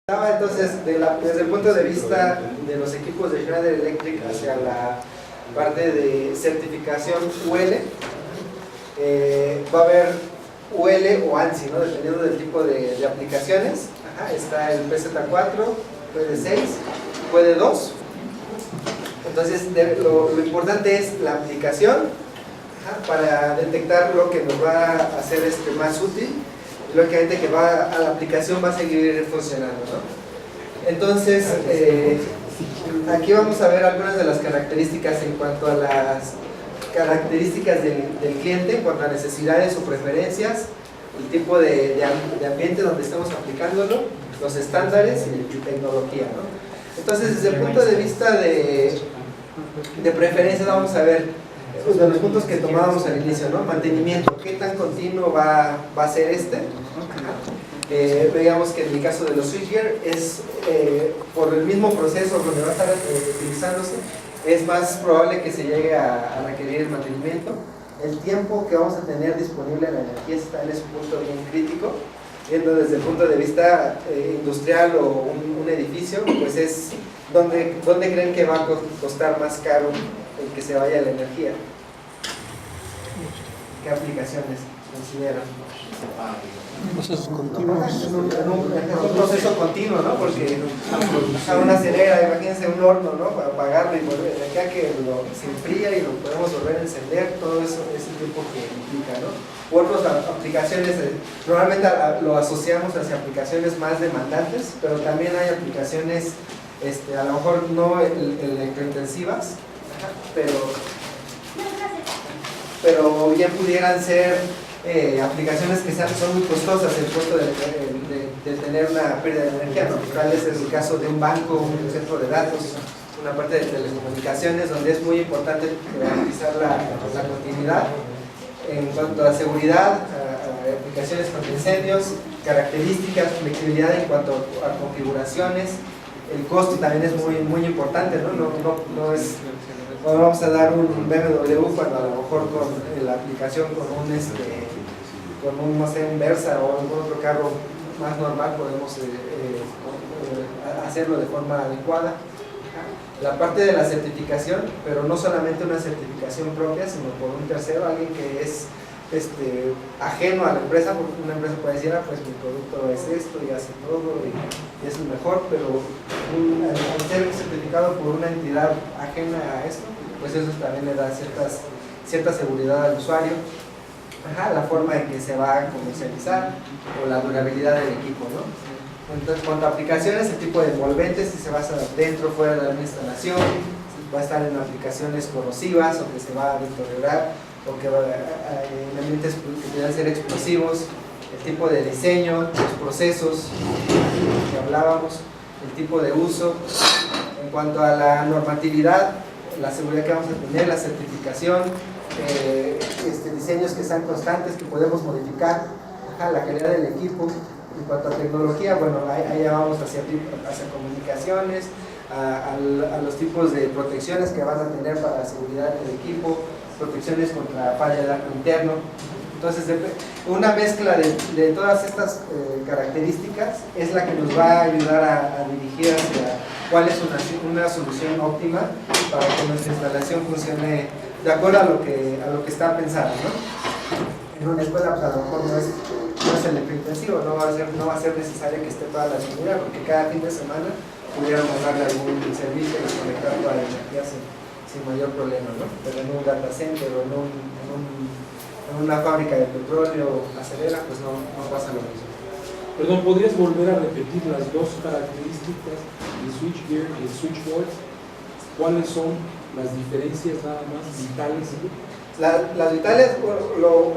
Entonces, desde el punto de vista de los equipos de Schneider Electric hacia la parte de certificación UL, va a haber UL o ANSI, ¿no? Dependiendo del tipo de aplicaciones. Está el PZ4, PD6, PD2. Entonces, lo importante es la aplicación para detectar lo que nos va a hacer más útil. Lógicamente que a la aplicación va a seguir funcionando, ¿no? Entonces, aquí vamos a ver algunas de las características en cuanto a las características del cliente, en cuanto a necesidades o preferencias, el tipo de ambiente donde estamos aplicándolo, los estándares y tecnología, ¿no? Entonces, desde el punto de vista de preferencias, vamos a ver de los puntos que tomábamos al inicio, ¿no? Mantenimiento, ¿qué tan continuo va a ser este? Veíamos que en el caso de los switchgear es por el mismo proceso donde va a estar utilizándose, es más probable que se llegue a requerir el mantenimiento. El tiempo que vamos a tener disponible en la energía está en ese punto bien crítico, viendo desde el punto de vista industrial o un edificio, pues es donde creen que va a costar más caro el que se vaya la energía. ¿Qué aplicaciones consideran? Procesos continuos. Un proceso continuo, ¿no? Porque una acelera, imagínense un horno, ¿no? Para apagarlo y volver, de acá que se enfría y lo podemos volver a encender, todo eso es el tiempo que implica, ¿no? U otras aplicaciones, normalmente lo asociamos hacia aplicaciones más demandantes, pero también hay aplicaciones, a lo mejor no electrointensivas, pero bien pudieran ser aplicaciones que son muy costosas en el punto de tener una pérdida de energía, ¿no? Tal es el caso de un banco, un centro de datos, una parte de telecomunicaciones donde es muy importante garantizar la continuidad. En cuanto a seguridad, a aplicaciones contra incendios, características, flexibilidad en cuanto a configuraciones, el costo también es muy importante, ¿no? No vamos a dar un BMW cuando a lo mejor con la aplicación con un no sé, un Versa o algún otro carro más normal podemos hacerlo de forma adecuada. La parte de la certificación, pero no solamente una certificación propia, sino por un tercero, alguien que es ajeno a la empresa, porque una empresa puede decir, pues mi producto es esto y hace todo y es el mejor, pero al ser certificado por una entidad ajena a esto, pues eso también le da cierta seguridad al usuario. La forma en que se va a comercializar o la durabilidad del equipo, ¿no? Entonces, cuanto a aplicaciones, el tipo de envolventes, si se basa dentro o fuera de una instalación, si va a estar en aplicaciones corrosivas o que se va a deteriorar o que en ambientes que puedan ser explosivos, el tipo de diseño, los procesos que hablábamos, el tipo de uso. En cuanto a la normatividad, la seguridad que vamos a tener, la certificación, diseños que sean constantes, que podemos modificar, la calidad del equipo. En cuanto a tecnología, bueno, ahí ya vamos hacia comunicaciones, a los tipos de protecciones que van a tener para la seguridad del equipo, protecciones contra falla de arco interno. Entonces, una mezcla de todas estas características es la que nos va a ayudar a dirigir hacia cuál es una solución óptima para que nuestra instalación funcione de acuerdo a lo que está pensado, ¿no? En una escuela, pues a lo mejor no es electrointensivo, no va a ser necesario que esté toda la seguridad, porque cada fin de semana pudiéramos darle algún servicio y conectar toda la energía sin mayor problema, ¿no? Pero en un data center o en una fábrica de petróleo acelera, pues no pasa lo mismo. Perdón, ¿podrías volver a repetir las dos características del switchgear y el switchboard? ¿Cuáles son las diferencias nada más vitales? Las vitales,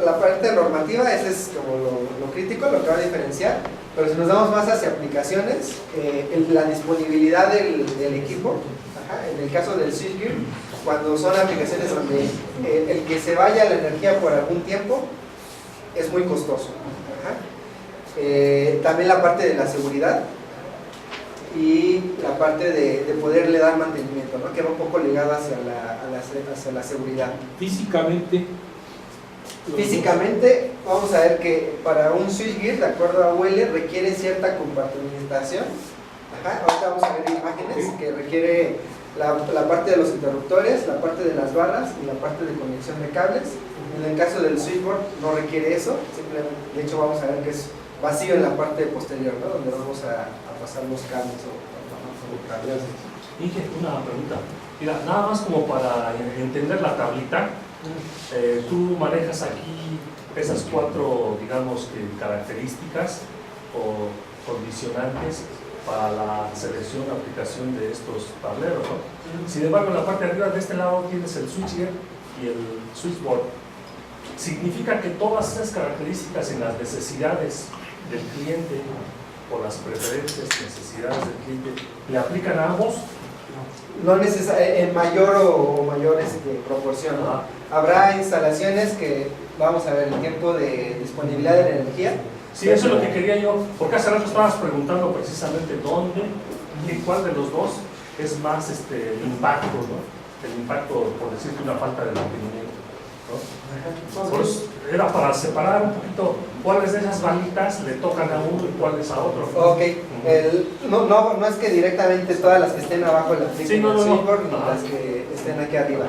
la parte normativa, ese es como lo crítico, lo que va a diferenciar, pero si nos damos más hacia aplicaciones, la disponibilidad del equipo, en el caso del switchgear, cuando son aplicaciones donde el que se vaya la energía por algún tiempo es muy costoso. También la parte de la seguridad y la parte de poderle dar mantenimiento, ¿no? Que va un poco ligado hacia la seguridad. Físicamente, vamos a ver que para un switchgear, de acuerdo a UL, requiere cierta compartimentación Ajá, ahorita vamos a ver imágenes que requiere la parte de los interruptores, la parte de las barras y la parte de conexión de cables. En el caso del switchboard no requiere eso, simplemente, de hecho vamos a ver que es vacío en la parte posterior, ¿no? Donde vamos a pasar los cables o cables. Inge, una pregunta. Mira, nada más como para entender la tablita, tú manejas aquí esas 4, digamos, características o condicionantes para la selección o aplicación de estos tableros, ¿no? Sin embargo, en la parte de arriba de este lado tienes el switchgear y el switchboard. Significa que todas esas características en las necesidades del cliente o las preferencias, necesidades del cliente, ¿le aplican a ambos? No en mayor o mayor proporción, ¿no? Habrá instalaciones que, vamos a ver, el tiempo de disponibilidad de la energía. Sí, eso es lo que quería yo, porque hace rato estabas preguntando precisamente dónde y cuál de los dos es más el impacto, ¿no? El impacto, por decirte, una falta de mantenimiento, ¿no? Pues era para separar un poquito cuáles de esas balitas le tocan a uno y cuáles a otro. Ok, no es que directamente todas las que estén abajo le apliquen el switchboard ni las que estén aquí arriba.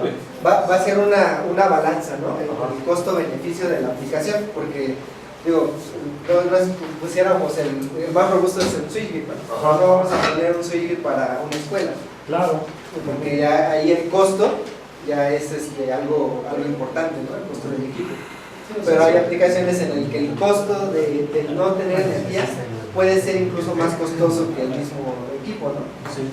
Va a ser una balanza, ¿no? El costo-beneficio de la aplicación, porque digo, no es, pusiéramos el más robusto es el switchgear, no vamos a poner un switchgear para una escuela. Claro. Porque ya ahí el costo ya es algo importante, ¿no? El costo del equipo. Pero hay aplicaciones en las que el costo de no tener energía puede ser incluso más costoso que el mismo equipo, ¿no? Sí.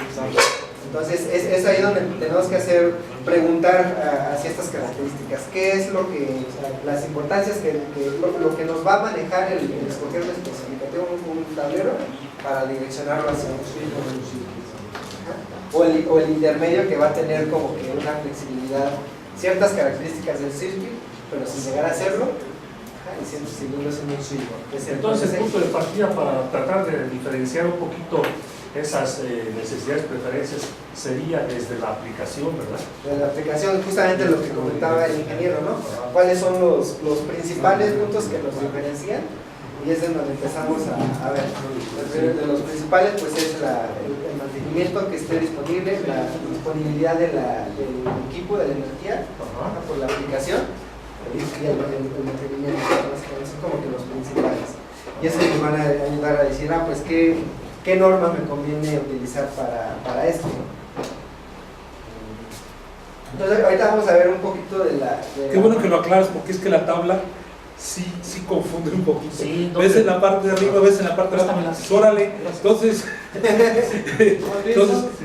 Entonces es ahí donde tenemos que preguntar hacia estas características. ¿Qué es lo que, las importancias lo que nos va a manejar el escoger un especificativo, un tablero, para direccionarlo hacia un switch o el intermedio, que va a tener como que una flexibilidad, ciertas características del switch, pero sin llegar a hacerlo, y siempre seguirlo en un switch. Entonces, el punto de partida para tratar de diferenciar un poquito esas necesidades, preferencias, sería desde la aplicación, ¿verdad? De la aplicación, justamente lo que comentaba el ingeniero, ¿no? ¿Cuáles son los principales puntos que nos diferencian? Y es en donde empezamos a ver. De los principales, pues es el mantenimiento que esté disponible, la disponibilidad del equipo, de la energía, por la aplicación, y el mantenimiento. Son como que los principales. Y eso nos van a ayudar a decir, pues ¿qué norma me conviene utilizar para esto? Entonces, ahorita vamos a ver un poquito de la... Qué bueno que lo aclaras, porque es que la tabla sí confunde un poquito. Sí, ves en la parte de arriba, ves en la parte de abajo. Órale, entonces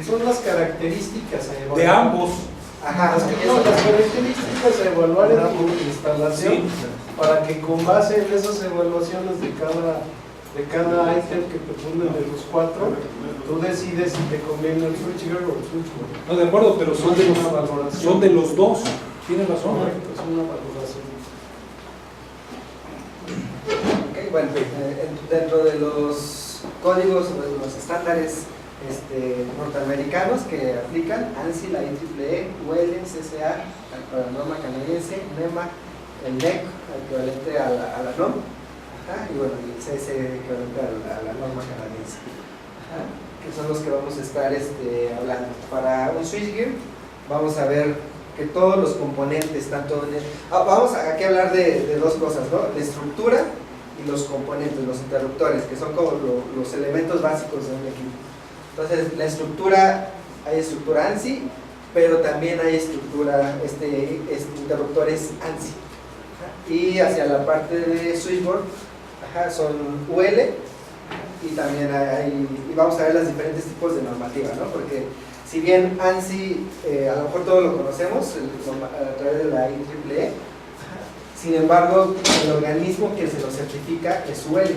son las características a evaluar. de ambos. Ajá, Las características a evaluar en tu instalación, para que con base en esas evaluaciones de cada ítem que te ponen de los 4, tú decides si te conviene el switchgear o el switchboard. No, de acuerdo, pero son de los dos. Tienes razón. Correcto, es una valoración. Okay, bueno, dentro de los códigos o de los estándares norteamericanos que aplican, ANSI, la IEEE, UL, CSA, para la norma canadiense, NEMA, el NEC, equivalente a la NOM, y bueno, el CS equivalente a la norma canadiense, que son los que vamos a estar hablando. Para un switchgear vamos a ver que todos los componentes, vamos aquí a hablar de dos cosas, ¿no? La estructura y los componentes, los interruptores, que son como los elementos básicos de un equipo. Entonces, la estructura, hay estructura ANSI, pero también hay estructura, interruptores ANSI. Y hacia la parte de switchboard, son UL, y también y vamos a ver los diferentes tipos de normativa, ¿no? Porque si bien ANSI, a lo mejor todos lo conocemos a través de la IEEE, sin embargo, el organismo que se lo certifica es UL.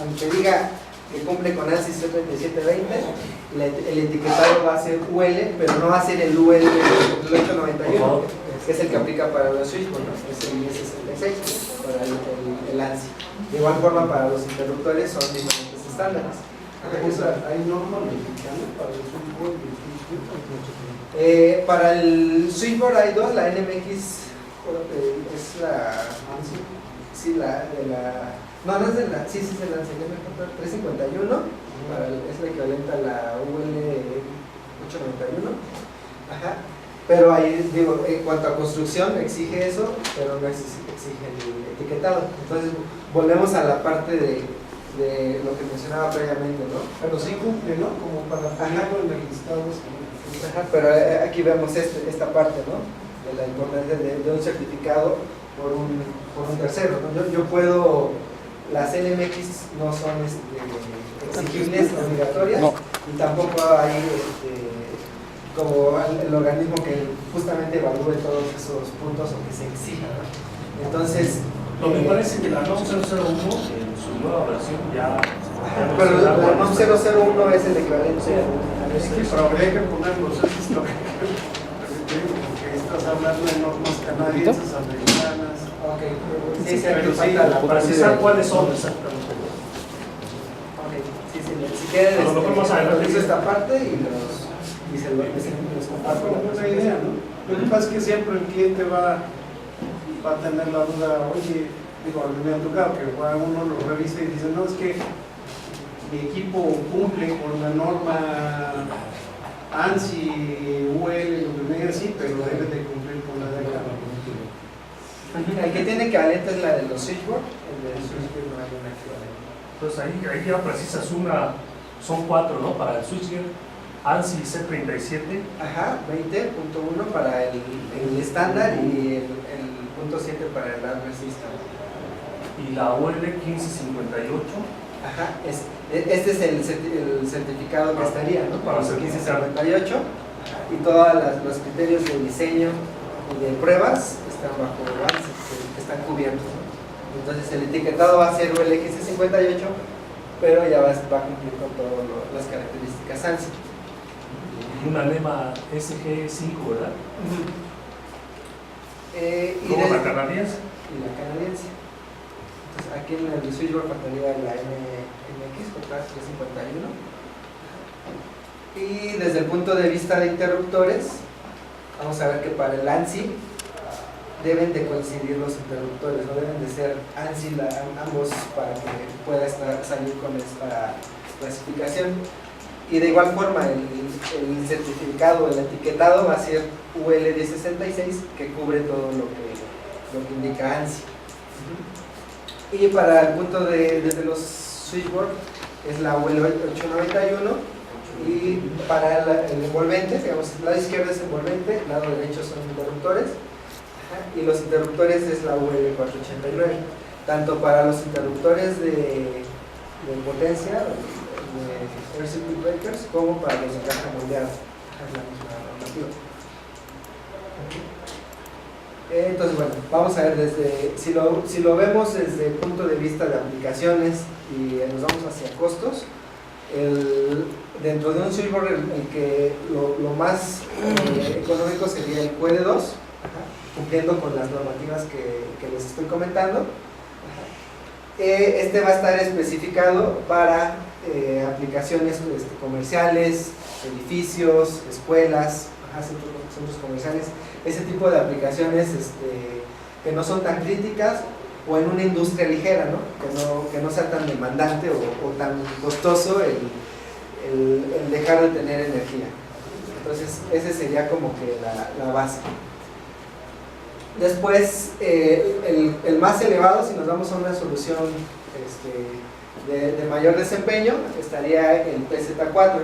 Aunque diga que cumple con ANSI 13720, el etiquetado va a ser UL, pero no va a ser el UL del 891, que es el que aplica para los switchboard, ¿no? Es el I66 para el ANSI. De igual forma, para los interruptores son diferentes estándares. ¿Hay norma mexicana para el switchboard y el switchboard? Para el switchboard hay dos, la NMX es la ANSI, sí, no es de la, sí, es de la 351, es el equivalente a la UL 891. Ajá. Pero ahí digo, en cuanto a construcción exige eso, pero no exige el etiquetado. Entonces volvemos a la parte de lo que mencionaba previamente, ¿no? Pero sí cumple, ¿no? Como para ponerlo en el listado. Ajá, pero aquí vemos esta parte, ¿no? De la importancia de un certificado por un tercero, ¿no? Yo puedo, las NMX no son exigibles, obligatorias, No. y tampoco hay como el organismo que justamente evalúe todos esos puntos o que se exija, ¿no? Entonces, Me parece que la NOM 001 en su nueva versión ya... pero la NOM 001 es el equivalente Pero habría que poner los hechos porque estás hablando de normas canadienses, americanas. Ok, sí, sí, Pero aquí sí, falta la parte Precisar de... cuáles son exactamente. Ok, sí, si quieren, A lo mejor más adelante. reviso esta parte y les comparto. Como una idea, ¿no? Lo que pasa es que siempre el cliente va a tener la duda, oye, digo, a mí me ha tocado que uno lo revisa y dice, no, es que mi equipo cumple con la norma ANSI, UL, lo que me diga así, pero debe de cumplir con la de la... El que tiene equivalente es la de los switchboard, el de switchboard no hay una equivalente. Entonces ahí ya precisas son 4, ¿no? Para el switchgear, ANSI C37, Ajá, 20.1 para el estándar y el punto 7 para el hardware system. y la UL 1558. Ajá, este es el certificado que estaría, ¿no? Para Para el certificar. 1558, y todos los criterios de diseño y de pruebas están bajo ANSI, que están cubiertos, ¿no? Entonces el etiquetado va a ser UL 1558, pero ya va a cumplir con todas las características ANSI. Y una NEMA SG5, ¿verdad? Como la canadiense. Y la canadiense. Entonces aquí en el switchboard faltaría la NMX, por 351. Y desde el punto de vista de interruptores, vamos a ver que para el ANSI deben de coincidir los interruptores, no deben de ser ANSI ambos para que pueda salir con esta clasificación. Y de igual forma el certificado, el etiquetado va a ser UL 1066, que cubre todo lo que indica ANSI. Y para el punto de los switchboard es la UL 891, y para el envolvente, digamos, el lado izquierdo es envolvente, el lado derecho son interruptores, y los interruptores es la UL 489, tanto para los interruptores de potencia, de air circuit breakers, como para los de caja moldeada. Es la misma normativa. Entonces, bueno, vamos a ver si lo vemos desde el punto de vista de aplicaciones y nos vamos hacia costos. Dentro de un switchboard lo más económico sería el QL2, cumpliendo con las normativas que les estoy comentando. Este va a estar especificado para aplicaciones comerciales, edificios, escuelas, centros comerciales, ese tipo de aplicaciones que no son tan críticas, o en una industria ligera, ¿no? Que no sea tan demandante o tan costoso el dejar de tener energía. Entonces ese sería como que la base. Después el más elevado, si nos vamos a una solución de mayor desempeño, estaría el PZ4,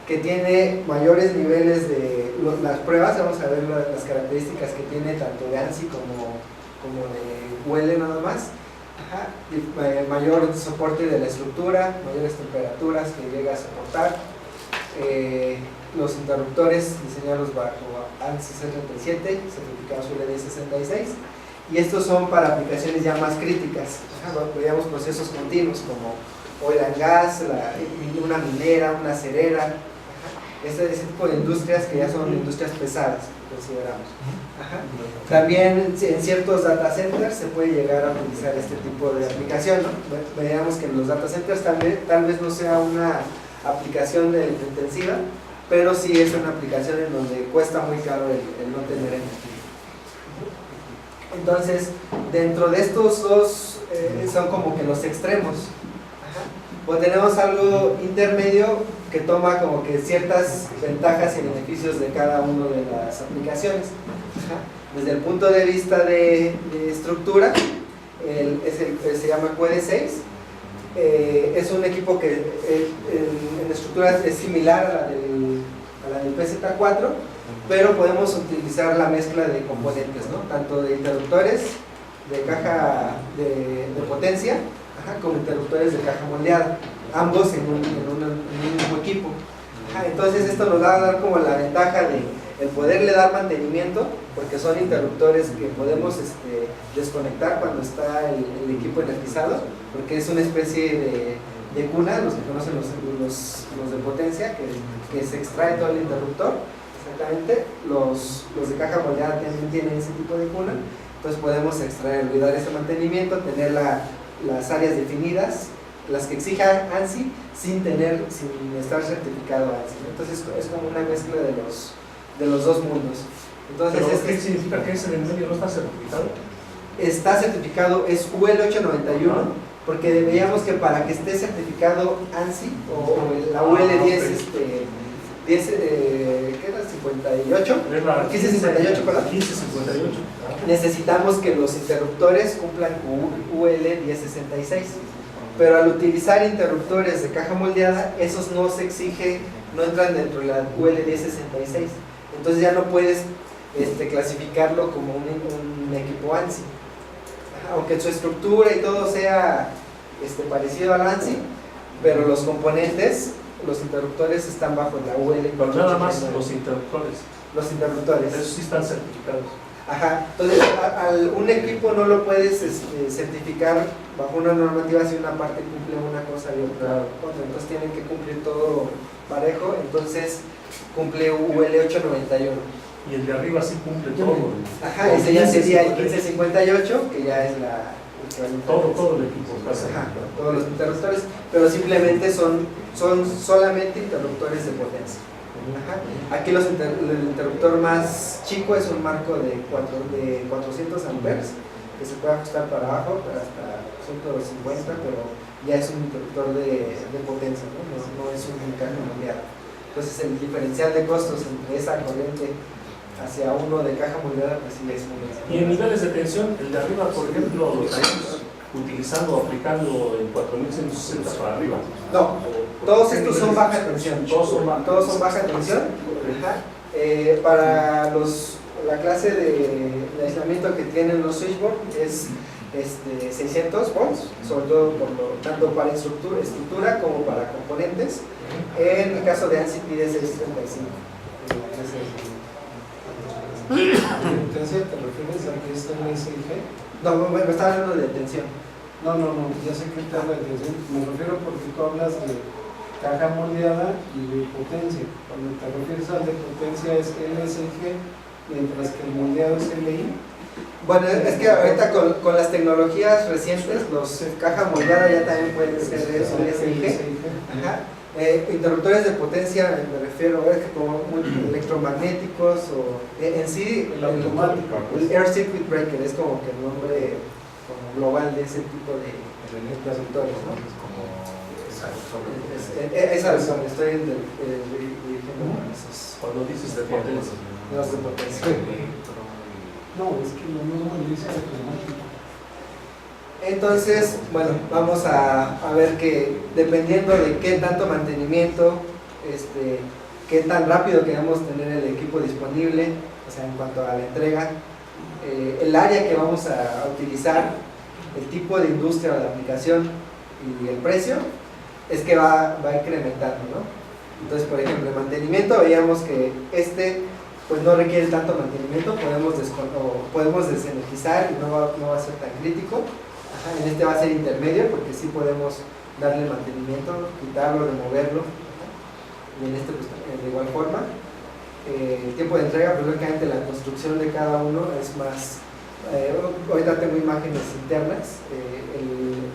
que tiene mayores niveles de las pruebas. Vamos a ver las características que tiene tanto de ANSI como de UL nada más. Mayor soporte de la estructura, mayores temperaturas que llega a soportar, los interruptores diseñados bajo ANSI C37, certificados UL 1066, y estos son para aplicaciones ya más críticas. Veíamos procesos continuos como oil and gas, una minera, una acerera, ese tipo de industrias que ya son industrias pesadas, consideramos. También en ciertos data centers se puede llegar a utilizar este tipo de aplicación, ¿no? Veíamos que en los data centers tal vez no sea una aplicación de intensiva, pero sí es una aplicación en donde cuesta muy caro el no tener energía. Entonces, dentro de estos dos son como que los extremos. o tenemos algo intermedio que toma como que ciertas ventajas y beneficios de cada una de las aplicaciones. Desde el punto de vista de estructura, se llama QD6. Es un equipo que en estructura es similar a la del PZ4, pero podemos utilizar la mezcla de componentes, ¿no? Tanto de interruptores de caja de potencia, como interruptores de caja moldeada, ambos en un mismo equipo. Entonces esto nos va a dar como la ventaja de el poderle dar mantenimiento, porque son interruptores que podemos desconectar cuando está el equipo energizado, porque es una especie de cuna, los que conocen los de potencia, que se extrae todo el interruptor. Exactamente, los de caja moldeada también tienen ese tipo de cuna, entonces podemos extraerlo y dar ese mantenimiento, tener las áreas definidas, las que exija ANSI, sin estar certificado ANSI. Entonces es como una mezcla de los dos mundos. Entonces, ¿Qué significa que ese en medio no está certificado? Está certificado, es UL891, porque veíamos que para que esté certificado ANSI o la UL10, ¿qué era? 58, 1558, perdón. 1558. Necesitamos que los interruptores cumplan con UL1066, pero al utilizar interruptores de caja moldeada, esos no se exige, no entran dentro de la UL1066, entonces ya no puedes clasificarlo como un equipo ANSI, aunque su estructura y todo sea parecido al ANSI, pero los componentes, los interruptores están bajo la UL. Pero nada más los interruptores. Los interruptores. Esos sí están certificados. Entonces un equipo no lo puedes certificar bajo una normativa si una parte cumple una cosa y otra. Entonces tienen que cumplir todo parejo, entonces cumple UL891. Y el de arriba sí cumple todo. Ese ya sería el 1558, que ya es todo el equipo. Todos los interruptores, pero simplemente son solamente interruptores de potencia. Aquí el interruptor más chico es un marco de 400 amperes, que se puede ajustar para abajo, para hasta 150, pero ya es un interruptor de potencia, no es un caja moldeada. Entonces el diferencial de costos entre esa corriente hacia uno de caja moldeada, pues sí es muy grande. Y en niveles de tensión, el de arriba, por ejemplo, lo estamos utilizando o aplicando en 4160 para arriba. No, todos estos son baja tensión. Todos son baja tensión. Para la clase de aislamiento que tienen los switchboard es 600 volts, sobre todo tanto para estructura como para componentes. En el caso de ANSI pide 635. ¿Intensidad te refieres a que es el SIG? No, me estaba hablando de tensión. No, ya sé que te habla de tensión. Me refiero porque tú hablas de caja moldeada y de potencia. Cuando te refieres al de potencia es LSG, mientras que el moldeado es LI. Bueno, es que ahorita con las tecnologías recientes, los caja moldeada ya también pueden ser LSG. Interruptores de potencia, me refiero a que como muy electromagnéticos o en sí el automático. El Air Circuit Breaker es como que el nombre como global de ese tipo de interruptores, ¿no? Es algo, estoy dirigiendo esos. Cuando dices de potencia. Los de potencia. No, es que lo mismo dice automático. Entonces, bueno, vamos a ver que dependiendo de qué tanto mantenimiento, qué tan rápido queremos tener el equipo disponible, o sea, en cuanto a la entrega, el área que vamos a utilizar, el tipo de industria o de aplicación y el precio, es que va incrementando, ¿no? Entonces, por ejemplo, el mantenimiento, veíamos que pues no requiere tanto mantenimiento, podemos desenergizar y no va a ser tan crítico. En este va a ser intermedio porque sí podemos darle mantenimiento, quitarlo, removerlo. Y en este pues de igual forma. El tiempo de entrega, pues lógicamente la construcción de cada uno es más. Ahorita tengo imágenes internas.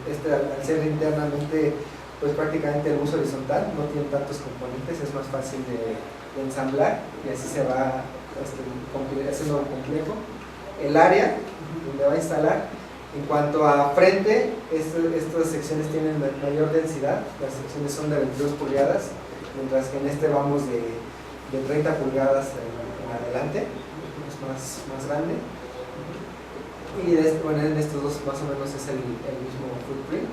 Al ser internamente, pues prácticamente el uso horizontal, no tiene tantos componentes, es más fácil de ensamblar y así se va haciendo complejo. El área donde va a instalar En cuanto a frente, estas secciones tienen mayor densidad, las secciones son de 22 pulgadas, mientras que en este vamos de 30 pulgadas en adelante, es más grande. Y bueno, en estos dos más o menos es el mismo footprint.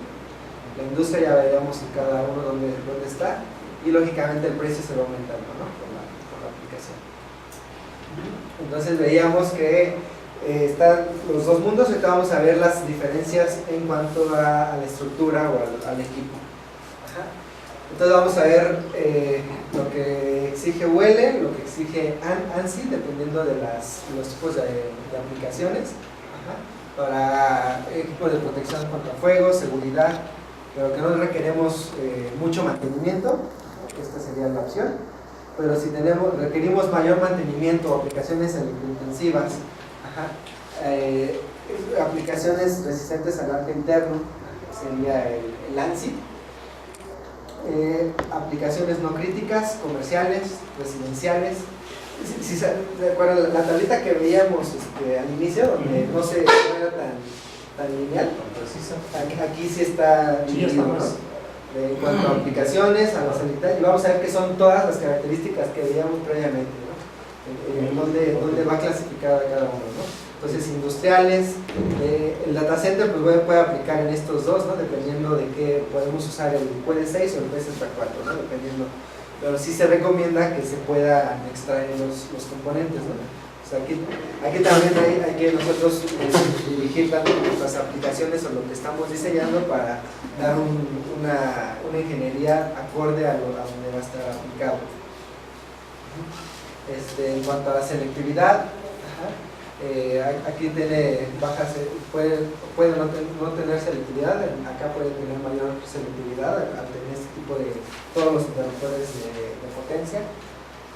La industria ya veríamos en cada uno dónde está, y lógicamente el precio se va aumentando, ¿no? por la aplicación. Entonces veíamos que están los dos mundos. Ahorita vamos a ver las diferencias en cuanto a la estructura o al equipo. Ajá. Entonces vamos a ver lo que exige UL, lo que exige ANSI, dependiendo de los tipos de aplicaciones. Ajá. Para equipos de protección contra fuego, seguridad, pero que no requeremos mucho mantenimiento, esta sería la opción. Pero si requerimos mayor mantenimiento o aplicaciones electrointensivas, aplicaciones resistentes al arte interno, sería el ANSI. Aplicaciones no críticas, comerciales, residenciales. Si se acuerdan, la tablita que veíamos al inicio, donde no era tan lineal, aquí sí está dividido, ¿no? En cuanto a aplicaciones, a la sanidad, y vamos a ver que son todas las características que veíamos previamente, ¿no? Dónde va clasificada cada uno, ¿no? Entonces, industriales, el data center pues puede aplicar en estos dos, ¿no? Dependiendo de qué podemos usar, el PD6 o el PSD4, ¿no? Dependiendo, pero sí se recomienda que se puedan extraer los componentes, ¿no? O sea, aquí también hay que nosotros dirigir tanto nuestras aplicaciones o lo que estamos diseñando para dar una ingeniería acorde a donde va a estar aplicado. En cuanto a la selectividad, aquí tiene bajas, puede no tener selectividad, acá puede tener mayor selectividad al tener este tipo de todos los interruptores de potencia.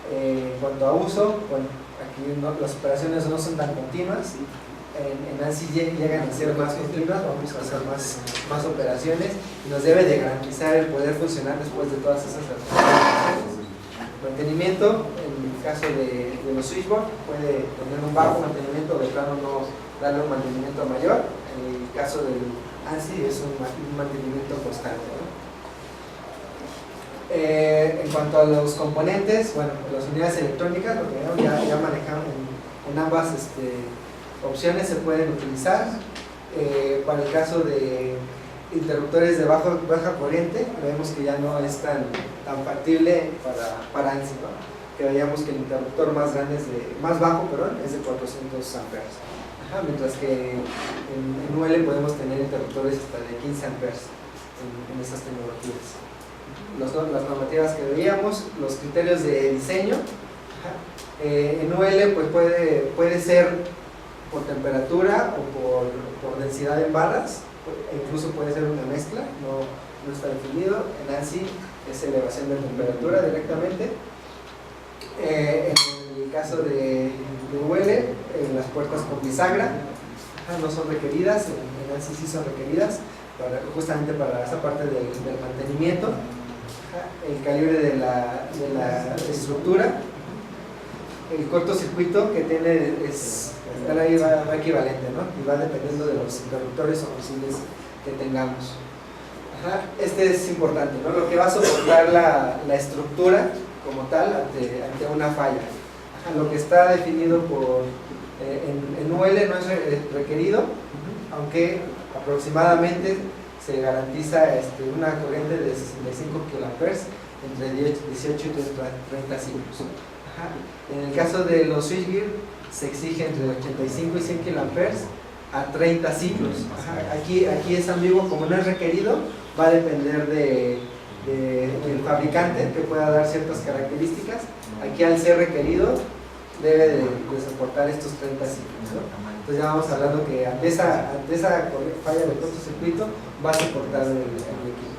En cuanto a uso, bueno, aquí las operaciones no son tan continuas, en ANSI llegan a ser más continuas, vamos a hacer más operaciones y nos debe de garantizar el poder funcionar después de todas esas operaciones. Mantenimiento, en el caso de los switchboard, puede tener un bajo mantenimiento, de plano no darle un mantenimiento mayor. En el caso del ANSI es un mantenimiento constante, ¿no? En cuanto a los componentes, bueno, las unidades electrónicas, lo que ya manejamos en ambas opciones se pueden utilizar. Para el caso de interruptores de baja corriente, vemos que ya no es tan factible para ANSI, ¿no? Que veíamos que el interruptor más bajo es de 400 amperes. Mientras que en UL podemos tener interruptores hasta de 15 amperes en estas tecnologías. Las normativas que veíamos, los criterios de diseño. En UL pues puede ser por temperatura o por densidad en barras, incluso puede ser una mezcla, no está definido. En ANSI es elevación de temperatura directamente. En el caso de UL, las puertas con bisagra no son requeridas, en ANSI sí son requeridas, justamente para esa parte del mantenimiento. El calibre de la estructura, el cortocircuito que tiene va equivalente, ¿no? Y va dependiendo de los interruptores o fusibles que tengamos. Este es importante, ¿no? Lo que va a soportar la estructura como tal ante una falla. Lo que está definido en UL no es requerido, aunque aproximadamente se garantiza una corriente de 65 kA entre 18 y 30 ciclos. En el caso de los switchgear se exige entre 85 y 100 kA a 30 ciclos. Aquí es ambiguo, como no es requerido, va a depender del fabricante que pueda dar ciertas características. Aquí al ser requerido debe de soportar estos 30 ciclos, ¿no? Entonces ya vamos hablando que ante esa falla del cortocircuito va a soportar el equipo.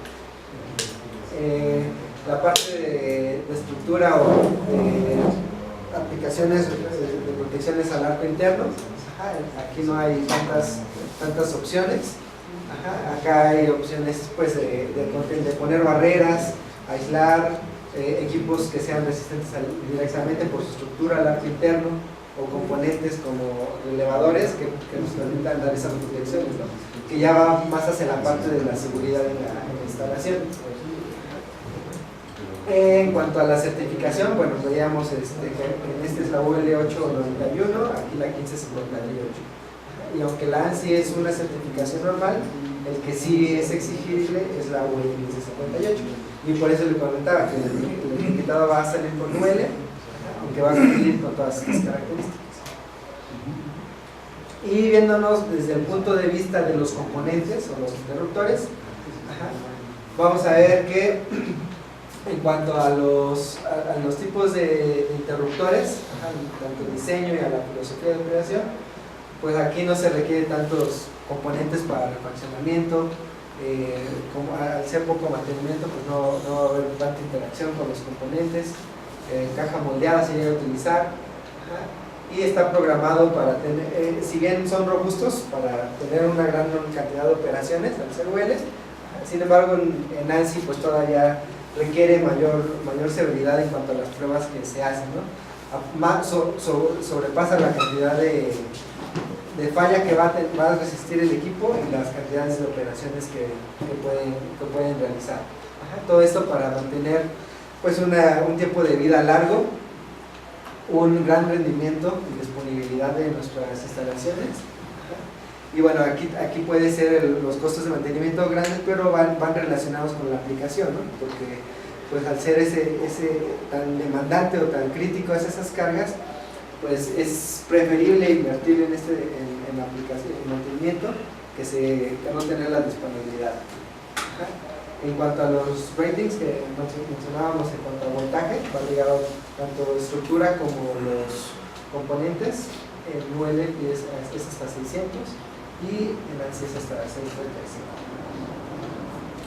La parte de estructura o de aplicaciones de protecciones al arco interno, aquí no hay tantas opciones. Acá hay opciones pues, de poner barreras, aislar, equipos que sean resistentes directamente por su estructura al arco interno. o componentes como elevadores que nos permitan dar esas protecciones, ¿no? Que ya va más hacia la parte de la seguridad en la instalación. En cuanto a la certificación, bueno, veíamos que en este es la UL891, aquí la 1558. Y aunque la ANSI es una certificación normal, el que sí es exigible es la UL 1558. Y por eso le comentaba que el etiquetado va a salir con UL, aunque va a cumplir con todas estas características. Y viéndonos desde el punto de vista de los componentes o los interruptores, vamos a ver que en cuanto a los tipos de interruptores, tanto el diseño y a la filosofía de operación, pues aquí no se requiere tantos componentes para el fraccionamiento, como al ser poco mantenimiento, pues no va a haber tanta interacción con los componentes, caja moldeada se llega a utilizar, y está programado para tener, si bien son robustos, para tener una gran cantidad de operaciones al ser UL, sin embargo en ANSI pues todavía requiere mayor severidad en cuanto a las pruebas que se hacen, ¿no? Sobrepasa la cantidad de falla que va a resistir el equipo y las cantidades de operaciones que pueden realizar. Todo esto para mantener pues un tiempo de vida largo, un gran rendimiento y disponibilidad de nuestras instalaciones. Y bueno, aquí puede ser los costos de mantenimiento grandes, pero van relacionados con la aplicación, ¿no? Porque pues al ser ese tan demandante o tan crítico esas cargas, pues es preferible invertir en la aplicación, en mantenimiento, que no tener la disponibilidad. En cuanto a los ratings que mencionábamos en cuanto a voltaje, va ligado tanto estructura como los componentes. El UL es hasta 600 y el ANSI es hasta 635.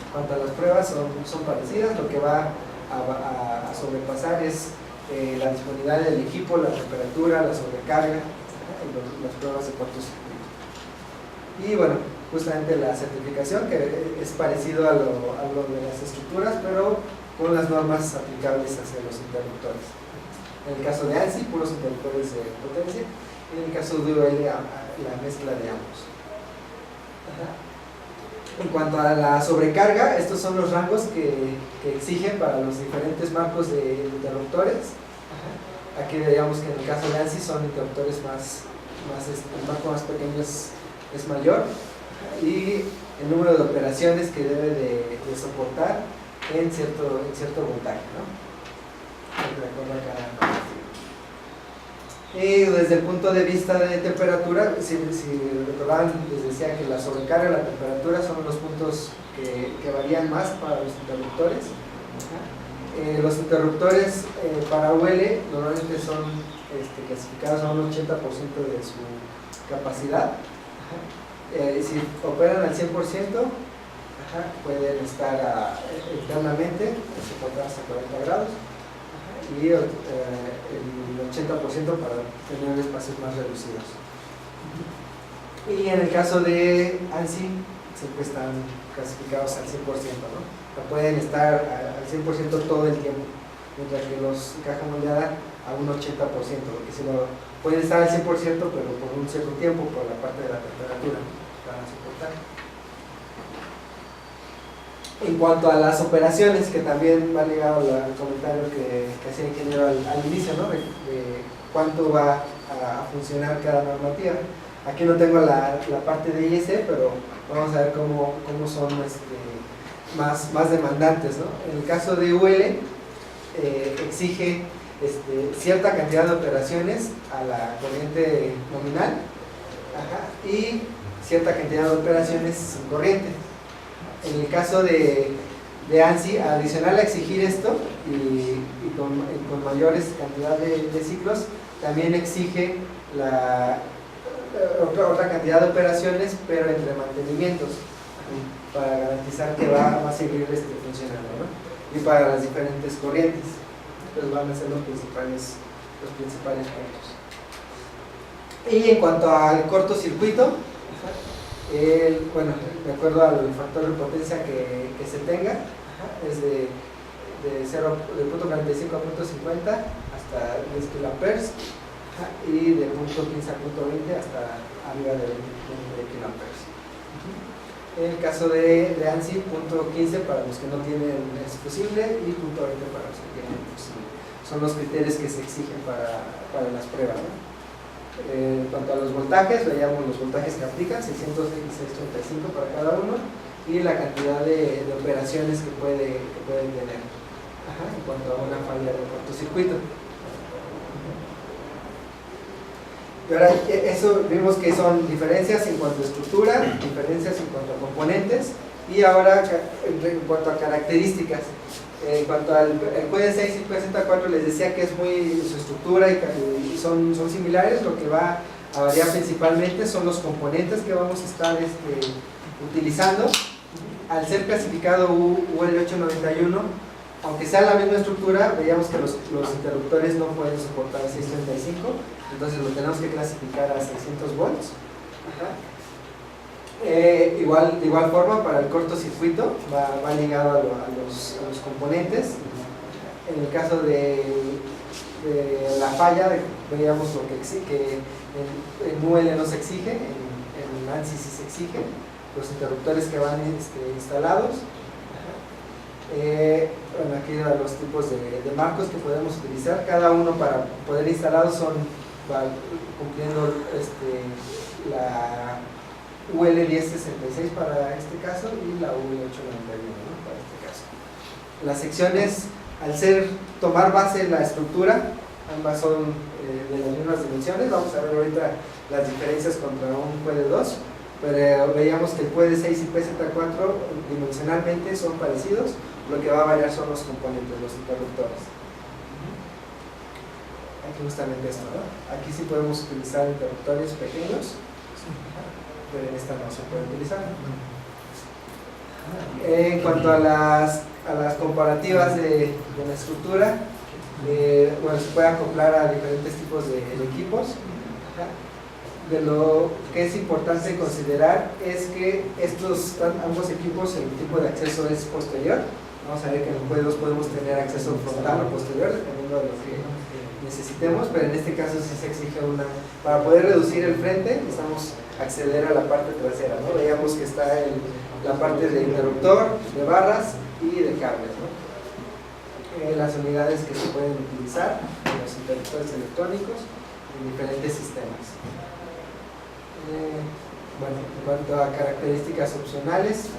En cuanto a las pruebas son parecidas, lo que va a sobrepasar es la disponibilidad del equipo, la temperatura, la sobrecarga y las pruebas de cortocircuito. Y bueno, justamente la certificación, que es parecido a lo de las estructuras, pero con las normas aplicables hacia los interruptores. En el caso de ANSI, puros interruptores de potencia, y en el caso de UL, la mezcla de ambos. En cuanto a la sobrecarga, estos son los rangos que exigen para los diferentes marcos de interruptores. Aquí veíamos que en el caso de ANSI son interruptores el marco más pequeño es mayor, y el número de operaciones que debe de soportar en cierto voltaje, ¿no? De acuerdo a cada marco. Y desde el punto de vista de temperatura, si recordaban, les decía que la sobrecarga y la temperatura son los puntos que varían más para los interruptores. Los interruptores para UL normalmente son clasificados a un 80% de su capacidad. Si operan al 100%, pueden estar internamente, soportar hasta 40 grados. Y el 80% para tener espacios más reducidos. Y en el caso de ANSI siempre están clasificados al 100%, ¿no? O pueden estar al 100% todo el tiempo, mientras que los caja moldeada a un 80%, porque si no, pueden estar al 100% pero por un cierto tiempo por la parte de la temperatura para soportar. En cuanto a las operaciones, que también va ligado al comentario que hacía el ingeniero al inicio, ¿no? De cuánto va a funcionar cada normativa. Aquí no tengo la parte de IEC, pero vamos a ver cómo son más demandantes, ¿no? En el caso de UL, exige cierta cantidad de operaciones a la corriente nominal, y cierta cantidad de operaciones sin corriente. En el caso de ANSI, adicional a exigir esto y con mayores cantidad de ciclos, también exige otra cantidad de operaciones, pero entre mantenimientos, para garantizar que va a seguir funcionando, ¿no? Y para las diferentes corrientes. Entonces van a ser los principales puntos. Y en cuanto al cortocircuito, bueno, de acuerdo al factor de potencia que se tenga, es de 0.45 a 0.50 hasta 10 kA, y de punto 15 a punto 20 hasta arriba de 20 kiloamperes. En el caso de ANSI, punto 15 para los que no tienen es fusible y punto 20 para los que tienen fusible. Son los criterios que se exigen para las pruebas, ¿no? En cuanto a los voltajes, veíamos los voltajes que aplican, 600 y 635 para cada uno, y la cantidad de operaciones que pueden tener en cuanto a una falla de cortocircuito. Y ahora, eso vimos que son diferencias en cuanto a estructura, diferencias en cuanto a componentes, y ahora en cuanto a características. En cuanto al QD6 y QZ4 les decía que es muy su estructura y son similares. Lo que va a variar principalmente son los componentes que vamos a estar utilizando. Al ser clasificado UL891, aunque sea la misma estructura, veíamos que los interruptores no pueden soportar 635, entonces lo tenemos que clasificar a 600 volts. De igual forma, para el cortocircuito va ligado a los componentes. En el caso de la falla, veíamos lo que en UL no se exige, en ANSI sí se exige, los interruptores que van instalados. Bueno, aquí los tipos de marcos que podemos utilizar, cada uno para poder instalarlos va cumpliendo la UL1066 para este caso y la UL891, ¿no? Para este caso. Las secciones, al tomar base la estructura, ambas son de las mismas dimensiones. Vamos a ver ahorita las diferencias contra un QD2, pero veíamos que el QD6 y QZ4 dimensionalmente son parecidos. Lo que va a variar son los componentes, los interruptores. Aquí justamente esto, ¿no? Aquí sí podemos utilizar interruptores pequeños, pero en esta no se puede utilizar. En cuanto a las comparativas de la estructura, bueno, se puede acoplar a diferentes tipos de equipos. De lo que es importante considerar es que ambos equipos, el tipo de acceso es posterior. Vamos a ver que en los juegos podemos tener acceso frontal o posterior, dependiendo de lo que necesitemos, pero en este caso sí se exige para poder reducir el frente, necesitamos acceder a la parte trasera, ¿no? Veíamos que está la parte de interruptor, de barras y de cables, ¿no? Las unidades que se pueden utilizar, los interruptores electrónicos en diferentes sistemas. Bueno, en cuanto a características opcionales,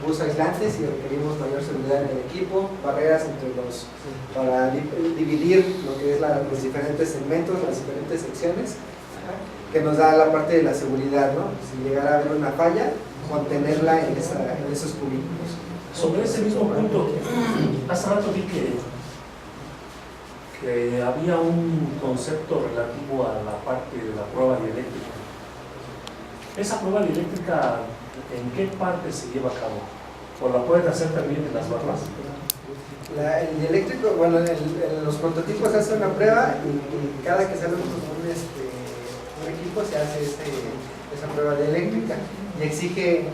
bus aislantes si requerimos mayor seguridad en el equipo, barreras para dividir lo que es los diferentes segmentos, las diferentes secciones, que nos da la parte de la seguridad, ¿no? Si llegara a haber una falla, contenerla en esos cubículos. Sobre ese mismo punto, hace rato vi que había un concepto relativo a la parte de la prueba dieléctrica. ¿Esa prueba dieléctrica en qué parte se lleva a cabo? ¿O la pueden hacer también en las barras? El dieléctrico, bueno, en los prototipos se hace una prueba y cada que sale un equipo se hace esa prueba dieléctrica y exige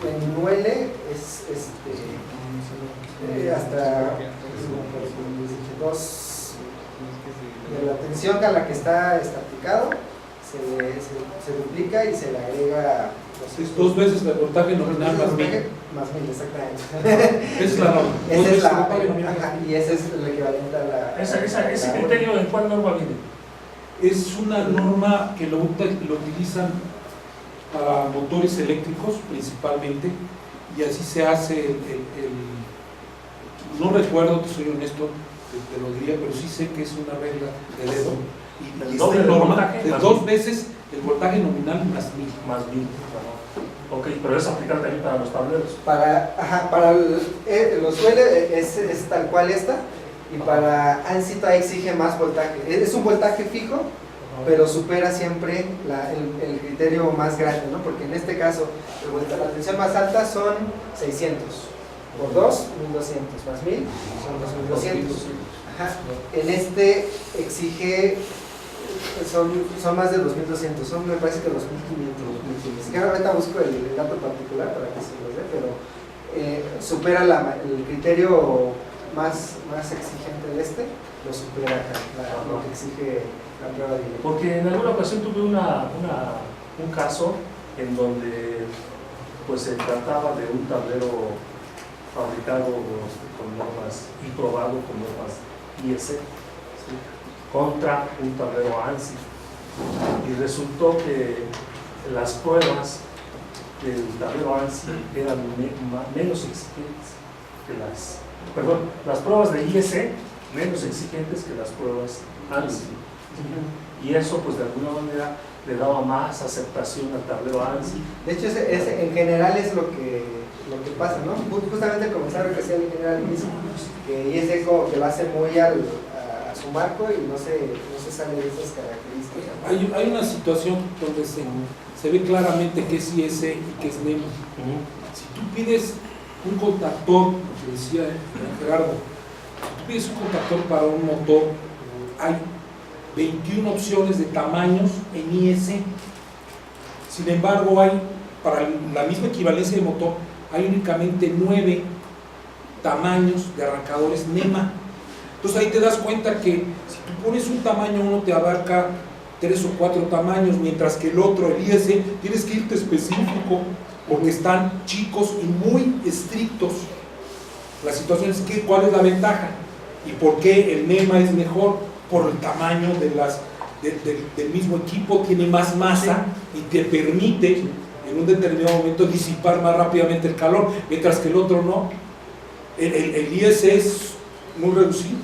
en UL hasta de la tensión a la que está aplicado se duplica y se le agrega es 2 veces el voltaje nominal más 1000. Más 1000, exactamente. Esa es la norma. Y ese es el equivalente a la... ¿Ese criterio en cuál norma viene? Es una norma que lo utilizan para motores eléctricos principalmente, y así se hace no recuerdo, te soy honesto, te lo diría, pero sí sé que es una regla de dedo. Y esta norma de 2 veces el voltaje nominal más 1000. Más 1000. Ok, pero es aplicar también para los tableros. Para los UL es tal cual esta, y para ANSI exige más voltaje. Es un voltaje fijo, pero supera siempre el criterio más grande, ¿no? Porque en este caso la tensión más alta son 600 por 2, 1200 más 1000 son 2200. En este exige son más de 2200, me parece que 2500. Si ahorita busco el dato particular para que se los dé, pero supera el criterio más exigente de este, lo supera acá, lo que exige la prueba directa. Porque en alguna ocasión tuve un caso en donde pues se trataba de un tablero fabricado con normas y probado con normas IS, ¿sí?, contra un tablero ANSI, y resultó que las pruebas del tablero ANSI eran menos exigentes que las pruebas de IS menos exigentes que las pruebas ANSI, y eso pues de alguna manera le daba más aceptación al tablero ANSI. De hecho, en general es lo que pasa, ¿no? Justamente el comentario que hacía el ingeniero al inicio, que IS como que lo hace muy a su marco y no se sale de esas características. Hay una situación donde se ve claramente qué es IS y qué es NEMA. Si tú pides un contactor, lo que decía Gerardo, si tú pides un contactor para un motor, hay 21 opciones de tamaños en IS. Sin embargo, para la misma equivalencia de motor, hay únicamente 9 tamaños de arrancadores NEMA. Entonces ahí te das cuenta que si tú pones un tamaño, uno te abarca 3 o 4 tamaños, mientras que el otro, el IS, tienes que irte específico porque están chicos y muy estrictos. La situación es que ¿cuál es la ventaja? ¿Y por qué el NEMA es mejor? Por el tamaño del mismo equipo, tiene más masa y te permite en un determinado momento disipar más rápidamente el calor, mientras que el otro no. El IS es muy reducido.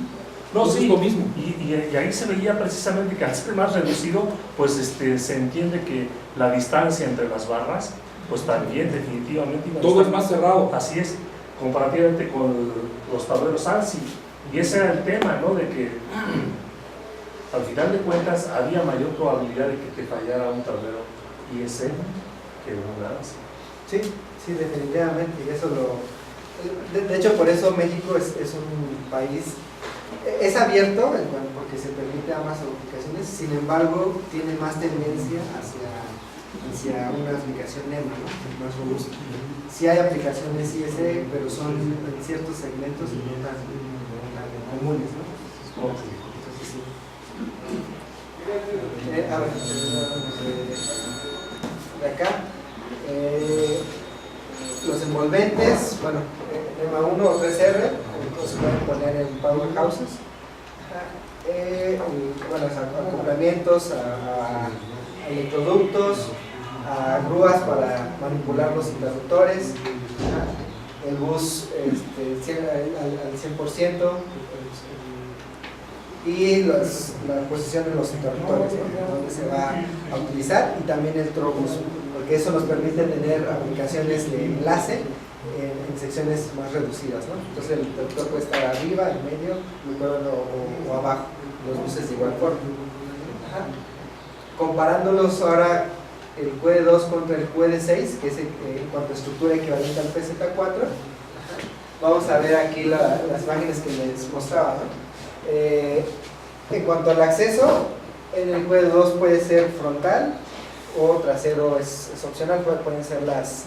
No, sí, es lo mismo. Y ahí se veía precisamente que al ser más reducido, pues se entiende que la distancia entre las barras, pues también definitivamente todo es más cerrado. Así es, comparativamente con los tableros ANSI. Y ese era el tema, ¿no? De que al final de cuentas había mayor probabilidad de que te fallara un tablero IS que un ANSI. Sí, definitivamente. Y eso de hecho, por eso México es un país, es abierto porque se permite ambas aplicaciones, sin embargo, tiene más tendencia hacia una aplicación NEMA, ¿no? Más robusta. Sí hay aplicaciones IS, pero son en ciertos segmentos y no tan comunes, ¿no? Entonces, sí. A ver, de acá. Los envolventes, bueno, NEMA 1 o 3R, se pueden poner en powerhouses. Bueno, acoplamientos a electroductos, a grúas para manipular los interruptores, el bus al 100%, y la posición de los interruptores, ¿no?, donde se va a utilizar, y también el trobus, porque eso nos permite tener aplicaciones de enlace en secciones más reducidas, ¿no? Entonces el interruptor puede estar arriba, en medio, o abajo, los buses de igual forma. Comparándolos ahora, el QD2 contra el QD6, que es en cuanto a estructura equivalente al PZ4, vamos a ver aquí las imágenes que les mostraba, ¿no? En cuanto al acceso, en el QD2 puede ser frontal o trasero, es opcional, pueden ser las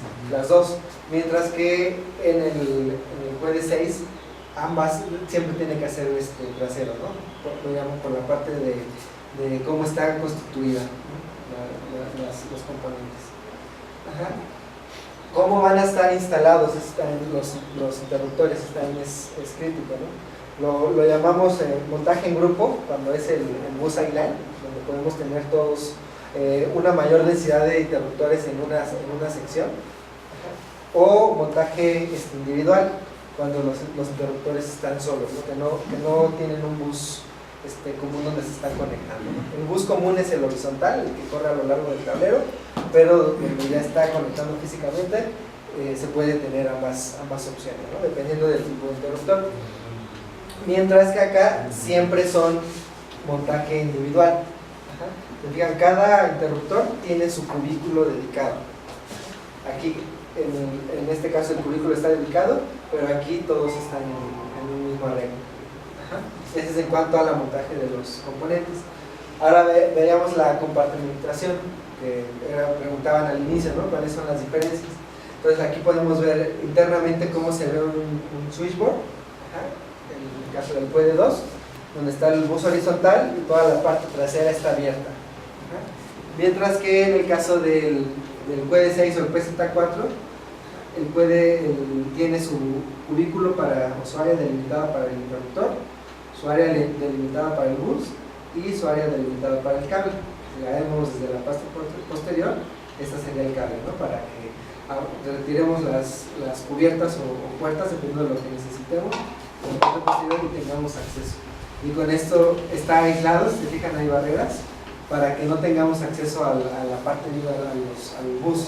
dos, mientras que en el QD6 ambas siempre tienen que hacer trasero, ¿no? Lo llamo por la parte de cómo está constituida, ¿no? Los componentes. ¿Cómo van a estar instalados los interruptores? También es crítico, ¿no? Lo llamamos montaje en grupo, cuando es el bus island, donde podemos tener todos una mayor densidad de interruptores en una sección, o montaje individual, cuando los interruptores están solos, ¿no? Que no tienen un bus común donde se están conectando, ¿no? El bus común es el horizontal, el que corre a lo largo del tablero, pero donde ya está conectando físicamente, se puede tener ambas opciones, ¿no? Dependiendo del tipo de interruptor. Mientras que acá siempre son montaje individual. Fijan, cada interruptor tiene su cubículo dedicado. Aquí, en este caso, el cubículo está dedicado, pero aquí todos están en un mismo arreglo. Ese es en cuanto a la montaje de los componentes. Ahora veríamos la compartimentación, que preguntaban al inicio, ¿no? ¿Cuáles son las diferencias? Entonces aquí podemos ver internamente cómo se ve un switchboard. el caso del QD 2, donde está el bus horizontal y toda la parte trasera está abierta. Mientras que en el caso del QD 6 o el PZ4, el QD tiene su cubículo o su área delimitada para el interruptor, su área delimitada para el bus y su área delimitada para el cable. Si la vemos desde la parte posterior, esta sería el cable, ¿no? Para que retiremos las cubiertas o puertas dependiendo de lo que necesitemos en la parte posterior y tengamos acceso. Y con esto está aislado, si se fijan hay barreras para que no tengamos acceso a la parte al bus.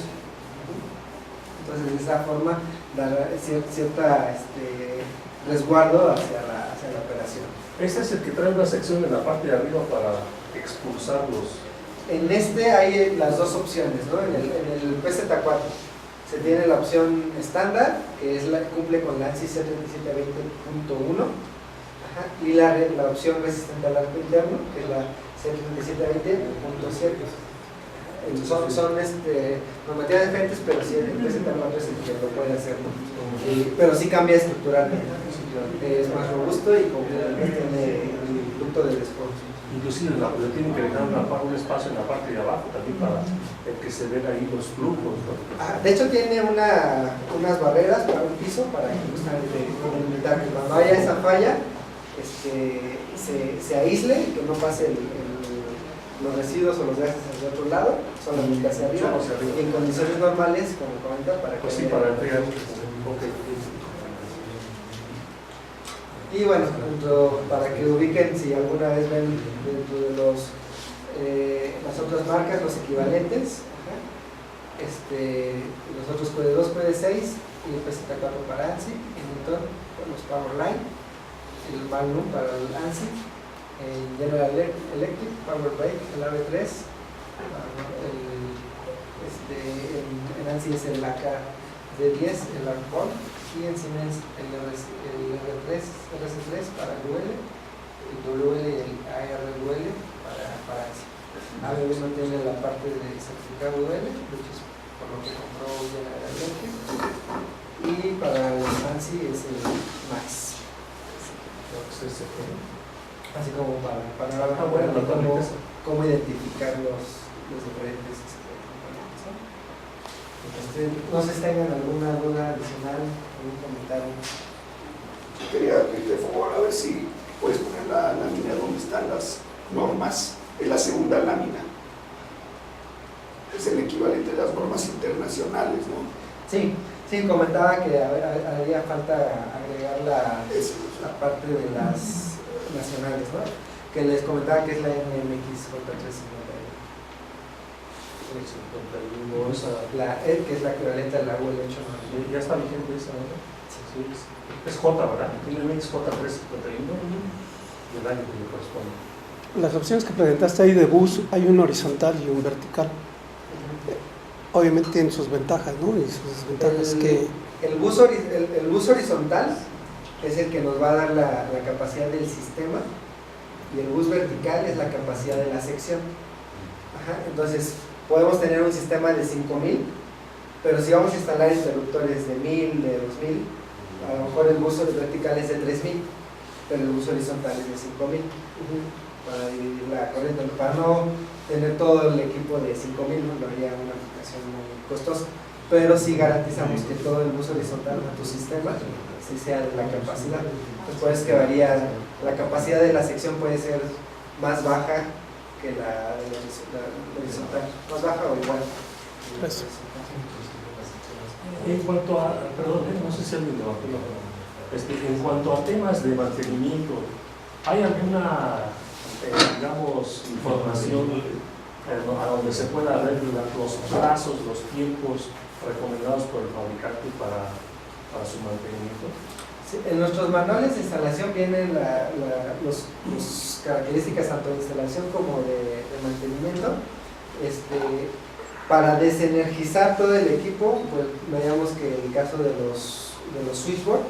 Entonces de esa forma dar cierta resguardo hacia la operación. Este es el que trae una sección en la parte de arriba para expulsar los... En hay las dos opciones, ¿no? En el PZ4 se tiene la opción estándar, que cumple con la ANSI C3720.1, y la opción resistente al arco interno, que es la C3720.7. Son normativas diferentes, pero sí el PZ4 es el que lo puede hacer, ¿no? Pero sí cambia estructuralmente, es más robusto y tiene el ducto de despojo. Inclusive le tienen que dejar un espacio en la parte de abajo también para que se vean ahí los flujos, ¿no? De hecho tiene unas barreras para un piso para que justamente limitar que cuando haya esa falla se aísle y que no pase los residuos o los gases hacia otro lado, solamente hacia arriba, y en condiciones normales, como comenta, para que... Pues sí, para entregar. Y bueno, para que ubiquen, si alguna vez ven dentro de las otras marcas, los equivalentes, los otros QD2, QD6 y el PZ4 para ANSI, el motor, los Powerline, el Magnum para el ANSI, el General Electric, Power Brake, el AB3, en ANSI es el AK-D10, el ARC-Ball, y en Siemens el RC3 para el WL, el WL y el ARWL para ANSI. ABB no tiene la parte de certificado WL, de hecho es por lo que compró General Electric, y para los ANSI es el MAX. Así como para cómo identificar los diferentes componentes, ¿no? No sé si tengan alguna duda adicional, algún comentario. Yo quería pedirle favor a ver si puedes poner la lámina donde están las normas, en la segunda lámina. Es el equivalente de las normas internacionales, ¿no? Sí, comentaba que haría falta agregar la parte de las nacionales, ¿no? Que les comentaba que es la NMX J351. Que es la equivalente a la UL8. Ya está vigente esa, ¿no? Sí. Es J, ¿verdad? NMX J351 y el año que le corresponde. Las opciones que presentaste ahí de bus, hay un horizontal y un vertical. Obviamente tienen sus ventajas, ¿no? Y sus desventajas. El bus horizontal es el que nos va a dar la capacidad del sistema, y el bus vertical es la capacidad de la sección. Entonces podemos tener un sistema de 5000, pero si vamos a instalar interruptores de 1000, de 2000, a lo mejor el bus vertical es de 3000, pero el bus horizontal es de 5000, para dividir la corriente, para no tener todo el equipo de 5000, no haría una aplicación muy costosa, pero sí garantizamos que todo el bus horizontal de tu sistema sí sea de la capacidad. Entonces por eso que varía, la capacidad de la sección puede ser más baja que la horizontal, más baja o igual. Gracias. En cuanto a, perdón, no sé si alguien levantó la mano. En cuanto a temas de mantenimiento, ¿hay alguna, digamos, información a donde se pueda ver los plazos, los tiempos recomendados por el fabricante para su mantenimiento? Sí, en nuestros manuales de instalación vienen las características tanto de instalación como de mantenimiento. Para desenergizar todo el equipo, pues veamos que en el caso de los switchboard,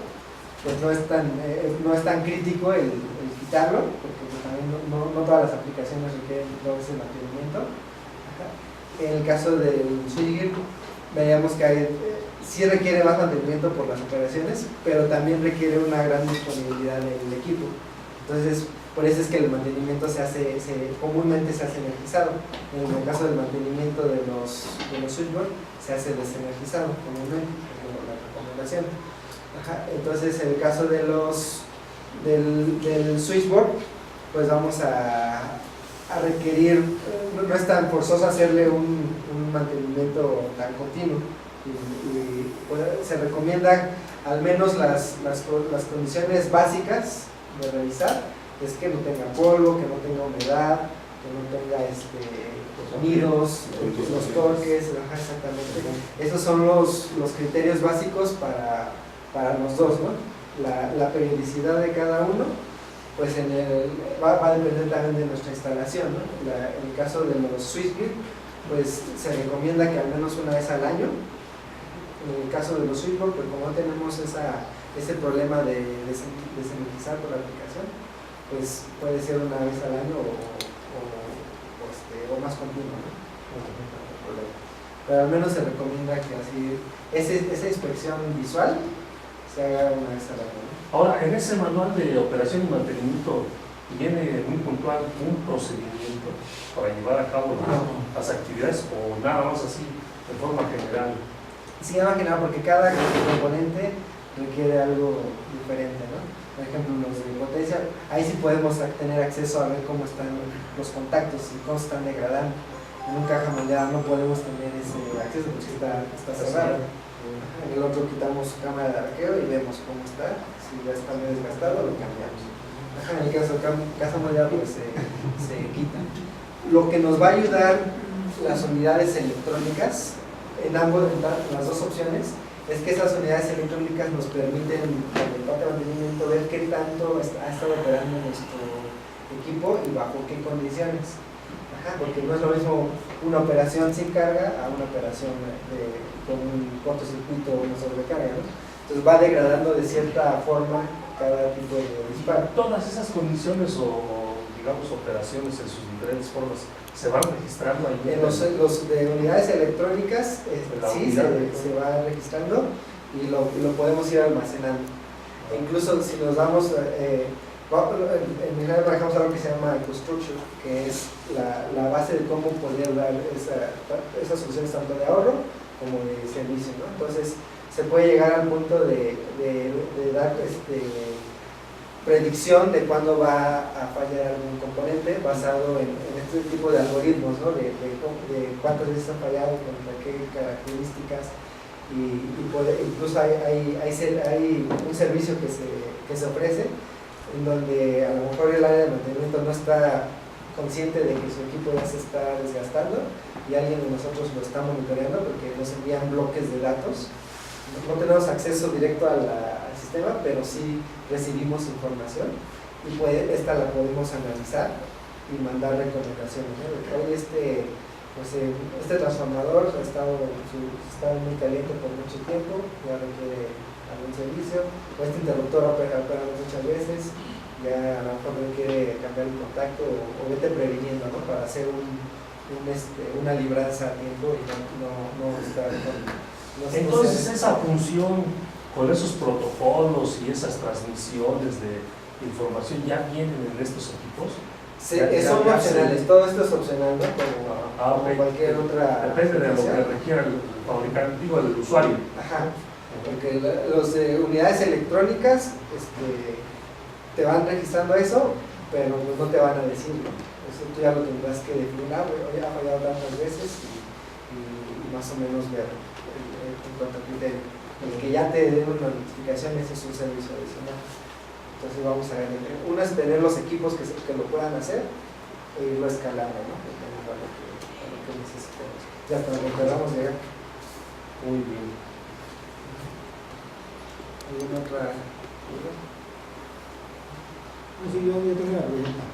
pues no es tan crítico el quitarlo, porque pues también no todas las aplicaciones requieren todo ese mantenimiento. En el caso del switchgear, veíamos que sí requiere más mantenimiento por las operaciones, pero también requiere una gran disponibilidad del equipo. Entonces, por eso es que el mantenimiento comúnmente se hace energizado. En el caso del mantenimiento de los switchboard, se hace desenergizado comúnmente, es la recomendación. Ajá, entonces, en el caso de del switchboard, pues vamos a requerir, no es tan forzoso hacerle un mantenimiento tan continuo. Y pues, se recomienda al menos las condiciones básicas de revisar, es que no tenga polvo, que no tenga humedad, que no tenga nidos, los torques, ajá, exactamente. Esos son los criterios básicos para los dos, ¿no? La periodicidad de cada uno, pues va a depender también de nuestra instalación, ¿no? En el caso de los switchgear, pues se recomienda que al menos una vez al año. En el caso de los switchboard, pues como no tenemos ese problema de desenergizar por la aplicación, pues puede ser una vez al año o más continuo, ¿no? Pero al menos se recomienda que así esa inspección visual se haga una vez al año, ¿no? Ahora, en ese manual de operación y mantenimiento viene muy puntual un procedimiento para llevar a cabo las actividades, o nada más así de forma general. Sí, más que nada porque cada componente requiere algo diferente, ¿no? Por ejemplo, los de potencia, ahí sí podemos tener acceso a ver cómo están los contactos y cómo están degradando. En un caja moldeada no podemos tener ese acceso porque está cerrado. En el otro quitamos cámara de arqueo y vemos cómo está. Si ya está muy desgastado, lo cambiamos. En el caso de caja moldeada, pues se quita. Lo que nos va a ayudar las unidades electrónicas en las dos opciones, es que esas unidades electrónicas nos permiten, con el parte de mantenimiento, ver qué tanto ha estado operando nuestro equipo y bajo qué condiciones. Ajá, porque no es lo mismo una operación sin carga a una operación con un cortocircuito o una sobrecarga, ¿no? Entonces va degradando de cierta forma cada tipo de disparo. Todas esas condiciones o, digamos, operaciones en sus diferentes formas se van registrando ahí. En los de unidades electrónicas, sí, se va registrando y lo podemos ir almacenando. E incluso si nos damos, en mi área manejamos algo que se llama EcoStruxure, que es la base de cómo poder dar esas soluciones tanto de ahorro como de servicio, ¿no? Entonces se puede llegar al punto de dar predicción de cuándo va a fallar algún componente basado en este tipo de algoritmos, ¿no? de cuántas veces ha fallado, contra qué características, y incluso hay un servicio que se ofrece en donde a lo mejor el área de mantenimiento no está consciente de que su equipo ya se está desgastando y alguien de nosotros lo está monitoreando porque nos envían bloques de datos. No tenemos acceso directo al sistema, pero sí recibimos información y esta la podemos analizar y mandar recomendaciones, ¿no? Hoy este transformador ha estado muy caliente por mucho tiempo, ya requiere algún servicio, o este interruptor opera muchas veces, ya a lo mejor requiere cambiar el contacto o vete previniendo, ¿no? Para hacer una libranza a tiempo y no estar con... Entonces esa función con esos protocolos y esas transmisiones de información ya vienen en estos equipos. Son opcionales, todo esto es opcional, ¿no? Como okay. Cualquier otra. Depende de lo que requiera el fabricante, digo, el usuario. Ajá, porque los de unidades electrónicas te van registrando eso, pero no te van a decir, ¿no? Eso tú ya lo tendrás que definir, ya ha fallado tantas veces y más o menos ver en cuanto a criterio. El que ya te den una notificación, ese es un servicio adicional. Entonces vamos a ver, uno es tener los equipos que lo puedan hacer e irlo escalando, ¿no? A lo que necesitemos. Ya hasta donde podamos llegar. Muy bien. ¿Alguna otra duda? Sí, yo tengo una pregunta.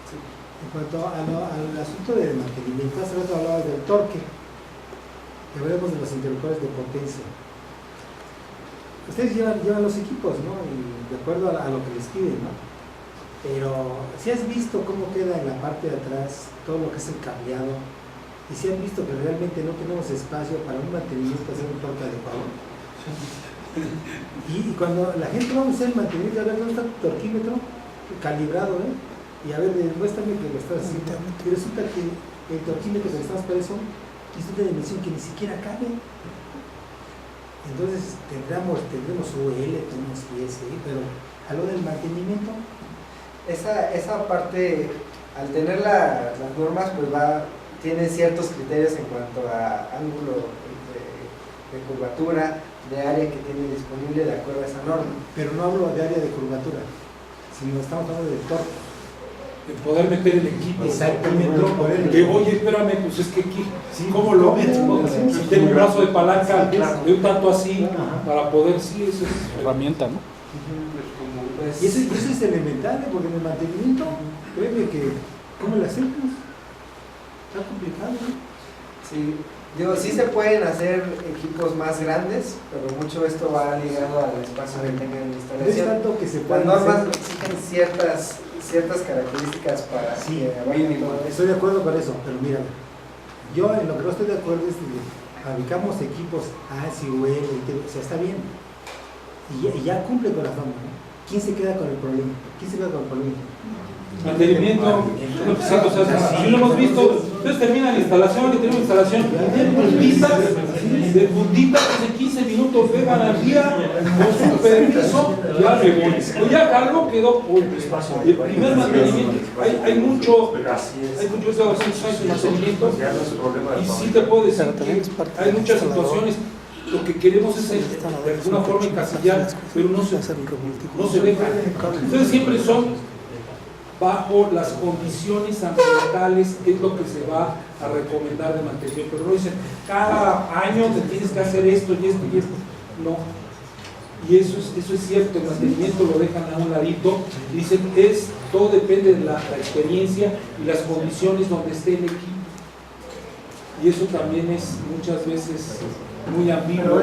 Sí. En cuanto al asunto del mantenimiento, hace rato hablaba del torque, que hablemos de los interruptores de potencia. Ustedes llevan los equipos, ¿no? Y de acuerdo a lo que les piden, ¿no? Pero si has visto cómo queda en la parte de atrás todo lo que es el cableado Y si han visto que realmente no tenemos espacio para un mantenimiento, hacer un torque adecuado. Y cuando la gente va a hacer el mantenimiento, a ver, ¿dónde está tu torquímetro? Calibrado, ¿eh? Y a ver, demuéstrame que lo estás haciendo. Y resulta que el torquímetro que necesitamos para eso es una dimensión que ni siquiera cabe. Entonces tendremos UL, tenemos ISI, pero a lo del mantenimiento. Esa parte, al tener las normas, pues tiene ciertos criterios en cuanto a ángulo de curvatura, de área que tiene disponible de acuerdo a esa norma. Pero no hablo de área de curvatura, sino estamos hablando de torque. De poder meter el equipo. Exactamente. Que, oye, espérame, pues es que aquí, ¿cómo lo meto? Si tengo un brazo de palanca de un tanto así, para poder, sí, eso es herramienta, ¿no? Pues, Y eso es elemental, porque en el mantenimiento, créeme que, ¿cómo lo hacemos? Está complicado, ¿no? sí, digo, sí se pueden hacer equipos más grandes, pero mucho esto va ligado al espacio que tengan en la No es instalación. tanto que se Las puedan normas hacer. exigen ciertas características para Sí, que vayan mínimo. con eso. Estoy de acuerdo con eso, pero mira, yo en lo que no estoy de acuerdo es que fabricamos equipos ASI, UL, o sea, está bien. Y ya cumple con la norma, ¿no? ¿Quién se queda con el problema? ¿Quién se queda con el problema? mantenimiento, si lo hemos visto, entonces termina la instalación y tenemos instalación, y tienen puntitas de 15 minutos, vengan al día, con su permiso, ya me voy. O ya cargo, quedó por el espacio. El primer mantenimiento, hay mucho mantenimiento, y sí te puedo decir que hay muchas situaciones. Lo que queremos es de alguna forma encasillar, pero no se deja. Entonces siempre son bajo las condiciones ambientales, es lo que se va a recomendar de mantenimiento. Pero no dicen, cada año te tienes que hacer esto y esto y esto. No. Y eso es cierto, el mantenimiento lo dejan a un ladito. Y dicen, todo depende de la experiencia y las condiciones donde esté el equipo. Y eso también es muchas veces muy ambiguo. Pero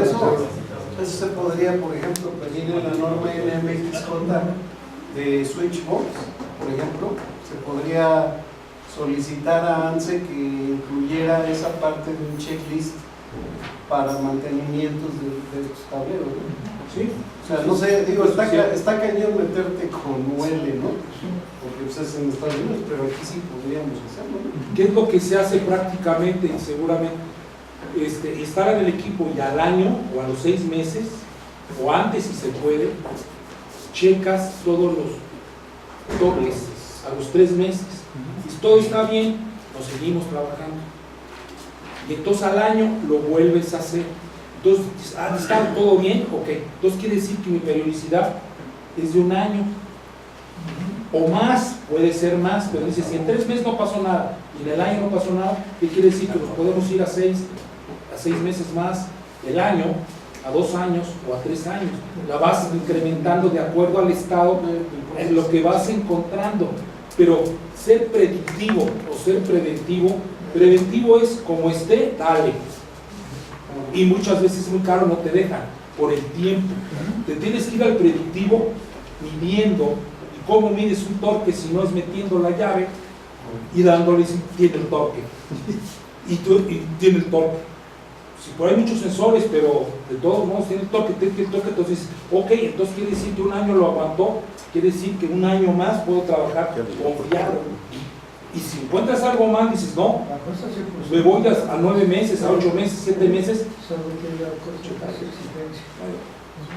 eso se podría, por ejemplo, pedir en la norma NMXJ de Switchbox, por ejemplo, se podría solicitar a ANSE que incluyera esa parte de un checklist para mantenimientos de los tableros, ¿no? ¿Sí? O sea, no sé, digo, está cañón meterte con UL, ¿no? Porque pues, es en Estados Unidos, pero aquí sí podríamos hacerlo, ¿no? ¿Qué es lo que se hace prácticamente y seguramente? Estar en el equipo y al año o a los 6 meses o antes si se puede, checas todos los toques a los 3 meses. Si todo está bien, lo seguimos trabajando. Y entonces al año lo vuelves a hacer. Entonces, ¿está todo bien? Ok. Entonces quiere decir que mi periodicidad es de un año. O más, puede ser más, pero dice, si en 3 meses no pasó nada y en el año no pasó nada, ¿qué quiere decir? Que nos podemos ir a 6 meses más, el año, a 2 años o a 3 años. La vas incrementando de acuerdo al estado en lo que vas encontrando. Pero ser predictivo o ser preventivo es como esté, dale. Y muchas veces es muy caro, no te dejan por el tiempo. Te tienes que ir al predictivo midiendo. ¿Y cómo mides un torque si no es metiendo la llave y dándole si tiene el torque? Y tiene el torque. Si por ahí hay muchos sensores, pero de todos modos tiene el torque, entonces, ok, entonces quiere decir que un año lo aguantó, quiere decir que un año más puedo trabajar confiado. Y si encuentras algo mal, dices, no, me voy a 9 meses, a 8 meses, 7 meses.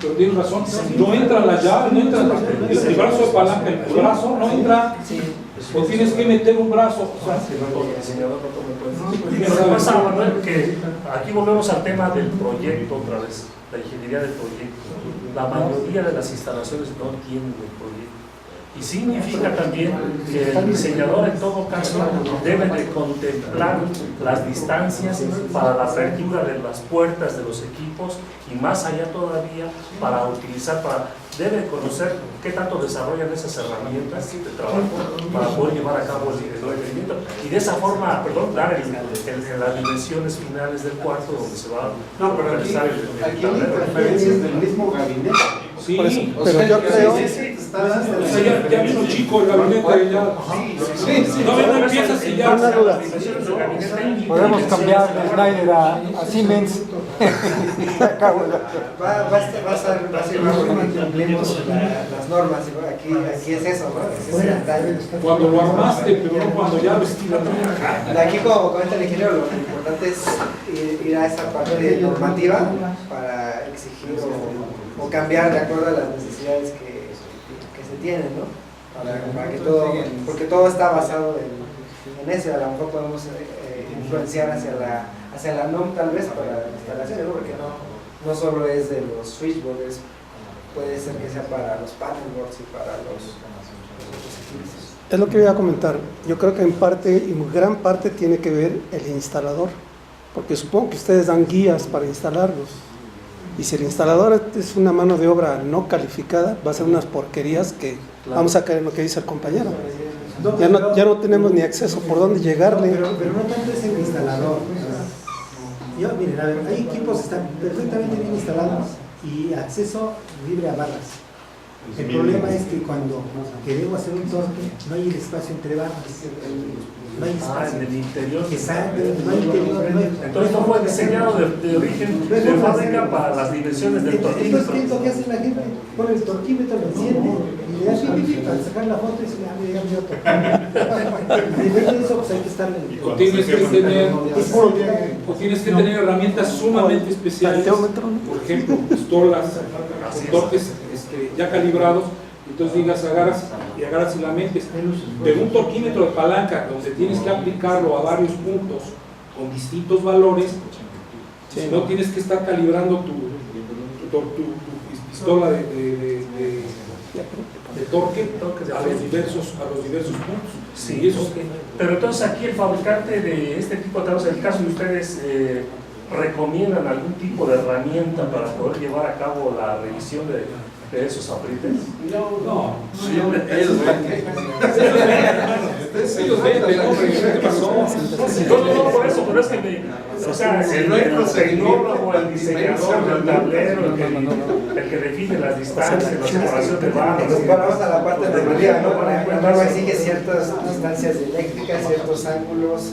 Pero tienes razón, no entra la llave, no entra el brazo de palanca, el brazo no entra, o tienes que meter un brazo. O sea, lo que pasa, Manuel, que aquí volvemos al tema del proyecto otra vez, la ingeniería del proyecto. La mayoría de las instalaciones no tienen el proyecto. Y significa también que el diseñador en todo caso debe de contemplar las distancias para la apertura de las puertas de los equipos y más allá todavía debe conocer qué tanto desarrollan esas herramientas de trabajo para poder llevar a cabo el requerimiento y de esa forma, dar las dimensiones finales del cuarto donde se va a realizar el aquí hay interferencias del mismo gabinete. sí, Por eso, pero yo creo, sí, estás Sí, ya vino chico el gabinete, ya. No empiezas y ya. Una duda. Podemos cambiar de Snyder a Siemens. Va a ser más porque cumplimos las normas. Aquí es eso, ¿no? Ese es el detalle. Cuando lo armaste, pero no cuando ya lo estiras. Aquí, como comenta el ingeniero, lo importante es ir a esa parte normativa para exigir o cambiar de acuerdo a las necesidades que se tienen, ¿no? Para que todo, porque todo está basado en eso, y a lo mejor podemos influenciar hacia la NOM tal vez para la instalación, ¿no? Porque no solo es de los switchboards, puede ser que sea para los panel boards y para los equipos. Es lo que iba a comentar. Yo creo que en parte, y gran parte, tiene que ver el instalador, porque supongo que ustedes dan guías para instalarlos. Y si el instalador es una mano de obra no calificada, va a ser unas porquerías que vamos a caer en lo que dice el compañero. Ya no tenemos ni acceso por dónde llegarle. Pero no tanto es el instalador. Miren, a ver, hay equipos que están perfectamente bien instalados y acceso libre a barras. El problema es que cuando queremos hacer un torque, no hay el espacio entre barras. No hay espacio. En el interior. Exacto, no hay interior. Entonces no fue diseñado de origen de fábrica para las dimensiones del torquímetro. Entonces, ¿qué es lo que hace la gente? Pone el torquímetro, lo enciende y le da pip para sacar la foto y se le da mi otro. Y de eso, pues hay que estar en O tienes que tener herramientas sumamente especiales, por ejemplo, pistolas con torques ya calibrados. Entonces agarras y la metes. Pero un torquímetro de palanca donde tienes que aplicarlo a varios puntos con distintos valores, si no tienes que estar calibrando tu pistola de torque a los diversos puntos. Sí, eso. Pero entonces aquí el fabricante de este tipo de tablas, en el caso de ustedes, ¿recomiendan algún tipo de herramienta para poder llevar a cabo la revisión de esos aprietes? No. Ellos ven, ¿qué pasó? No, por eso, pero es que o sea, el tecnólogo, el diseñador del tablero, el que define las distancias, la separación de barras. Vamos a la parte normativa, ¿no? La norma exige ciertas distancias eléctricas, ciertos ángulos,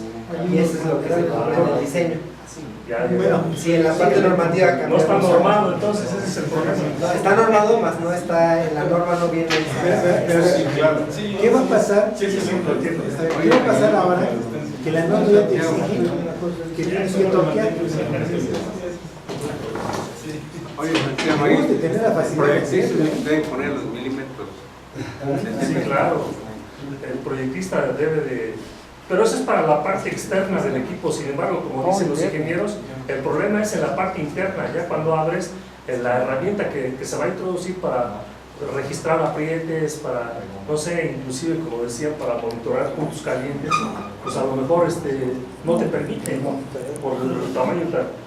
y eso es lo que se compone en el diseño. Bueno, si en la parte normativa cambiamos, no está normado, entonces ese es el problema. No, está normado, más no está en la norma, no viene. ¿Qué va a pasar? ¿Qué va a pasar ahora que la norma ya te exige que tienes que torquear? Oye, Debemos de tener la facilidad de hacerlo. deben poner los milímetros. Sí, claro. El proyectista debe de... Pero eso es para la parte externa del equipo. Sin embargo, como dicen los ingenieros, el problema es en la parte interna. Ya cuando abres la herramienta que se va a introducir para registrar aprietes, para, no sé, inclusive, como decía, para monitorar puntos calientes, pues a lo mejor no te permite, ¿no? Por el tamaño,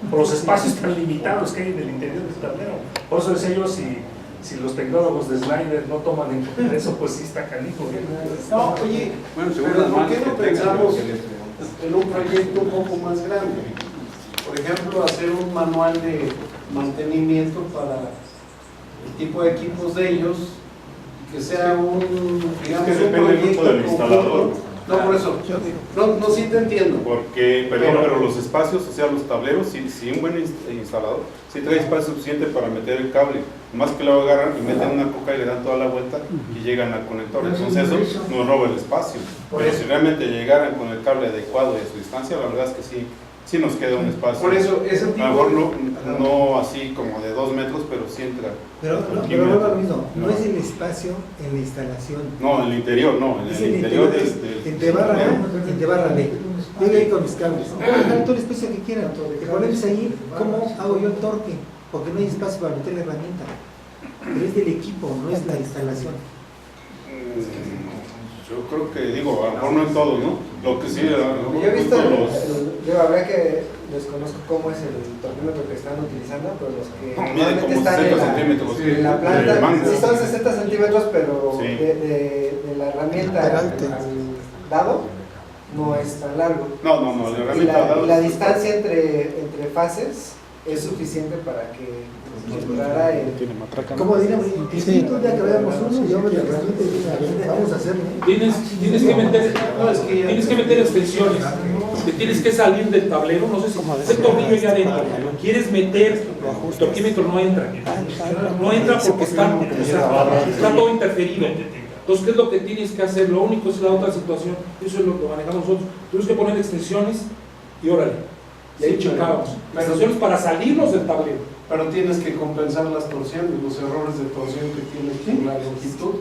por los espacios tan limitados que hay en el interior del tablero. Por eso decía yo, si los tecnólogos de Snyder no toman en cuenta eso, pues sí está canijo. No, oye, Bueno, pero ¿por qué no pensamos en un proyecto un poco más grande? Por ejemplo, hacer un manual de mantenimiento para el tipo de equipos de ellos, que sea digamos, Es que depende un proyecto mucho del instalador. No, por eso, no sí te entiendo. Porque, pero los espacios, o sea, los tableros, si un buen instalador, si trae espacio suficiente para meter el cable, más que lo agarran y meten una coca y le dan toda la vuelta y llegan al conector. Entonces eso nos roba el espacio. Pero si realmente llegaran con el cable adecuado y a su distancia, la verdad es que sí nos queda un espacio. Por eso, ese tipo a lo mejor no así como de 2 metros, pero sí entra. Pero no lo mismo, no es el espacio en la instalación. No, en el interior, no, en Es el interior entre barra A, entre barra B. Llega ahí con mis cables. Dejar todo el espacio que quieran. El problema es ahí, ¿cómo hago yo el torque? Porque no hay espacio para meter la herramienta. Pero es del equipo, no es la instalación. Yo creo que, a lo mejor no en todos, ¿no? Lo que sí, Yo he visto, habrá que desconozco cómo es el torquímetro que están utilizando, pero los que mide como están 60 centímetros. en la planta, mango. sí son 60 centímetros, pero Sí. de la herramienta al dado no es tan largo. No, la Y herramienta la distancia entre fases es suficiente para que entrara el... Como diríamos, sí, tú ya que veamos uno, yo me realmente vamos a hacerlo. Tienes que meter, No, es que ya- tienes que meter extensiones, te tienes que salir del tablero, no sé si ese tornillo ya adentro, lo quieres meter, el torquímetro no entra porque está todo interferido. Entonces, ¿qué es lo que tienes que hacer? Lo único es la otra situación, eso es lo que manejamos nosotros. Tienes que poner extensiones y órale, y ahí checamos. Extensiones para salirnos del tablero. Pero tienes que compensar las torsiones, los errores de torsión que tienes en la longitud.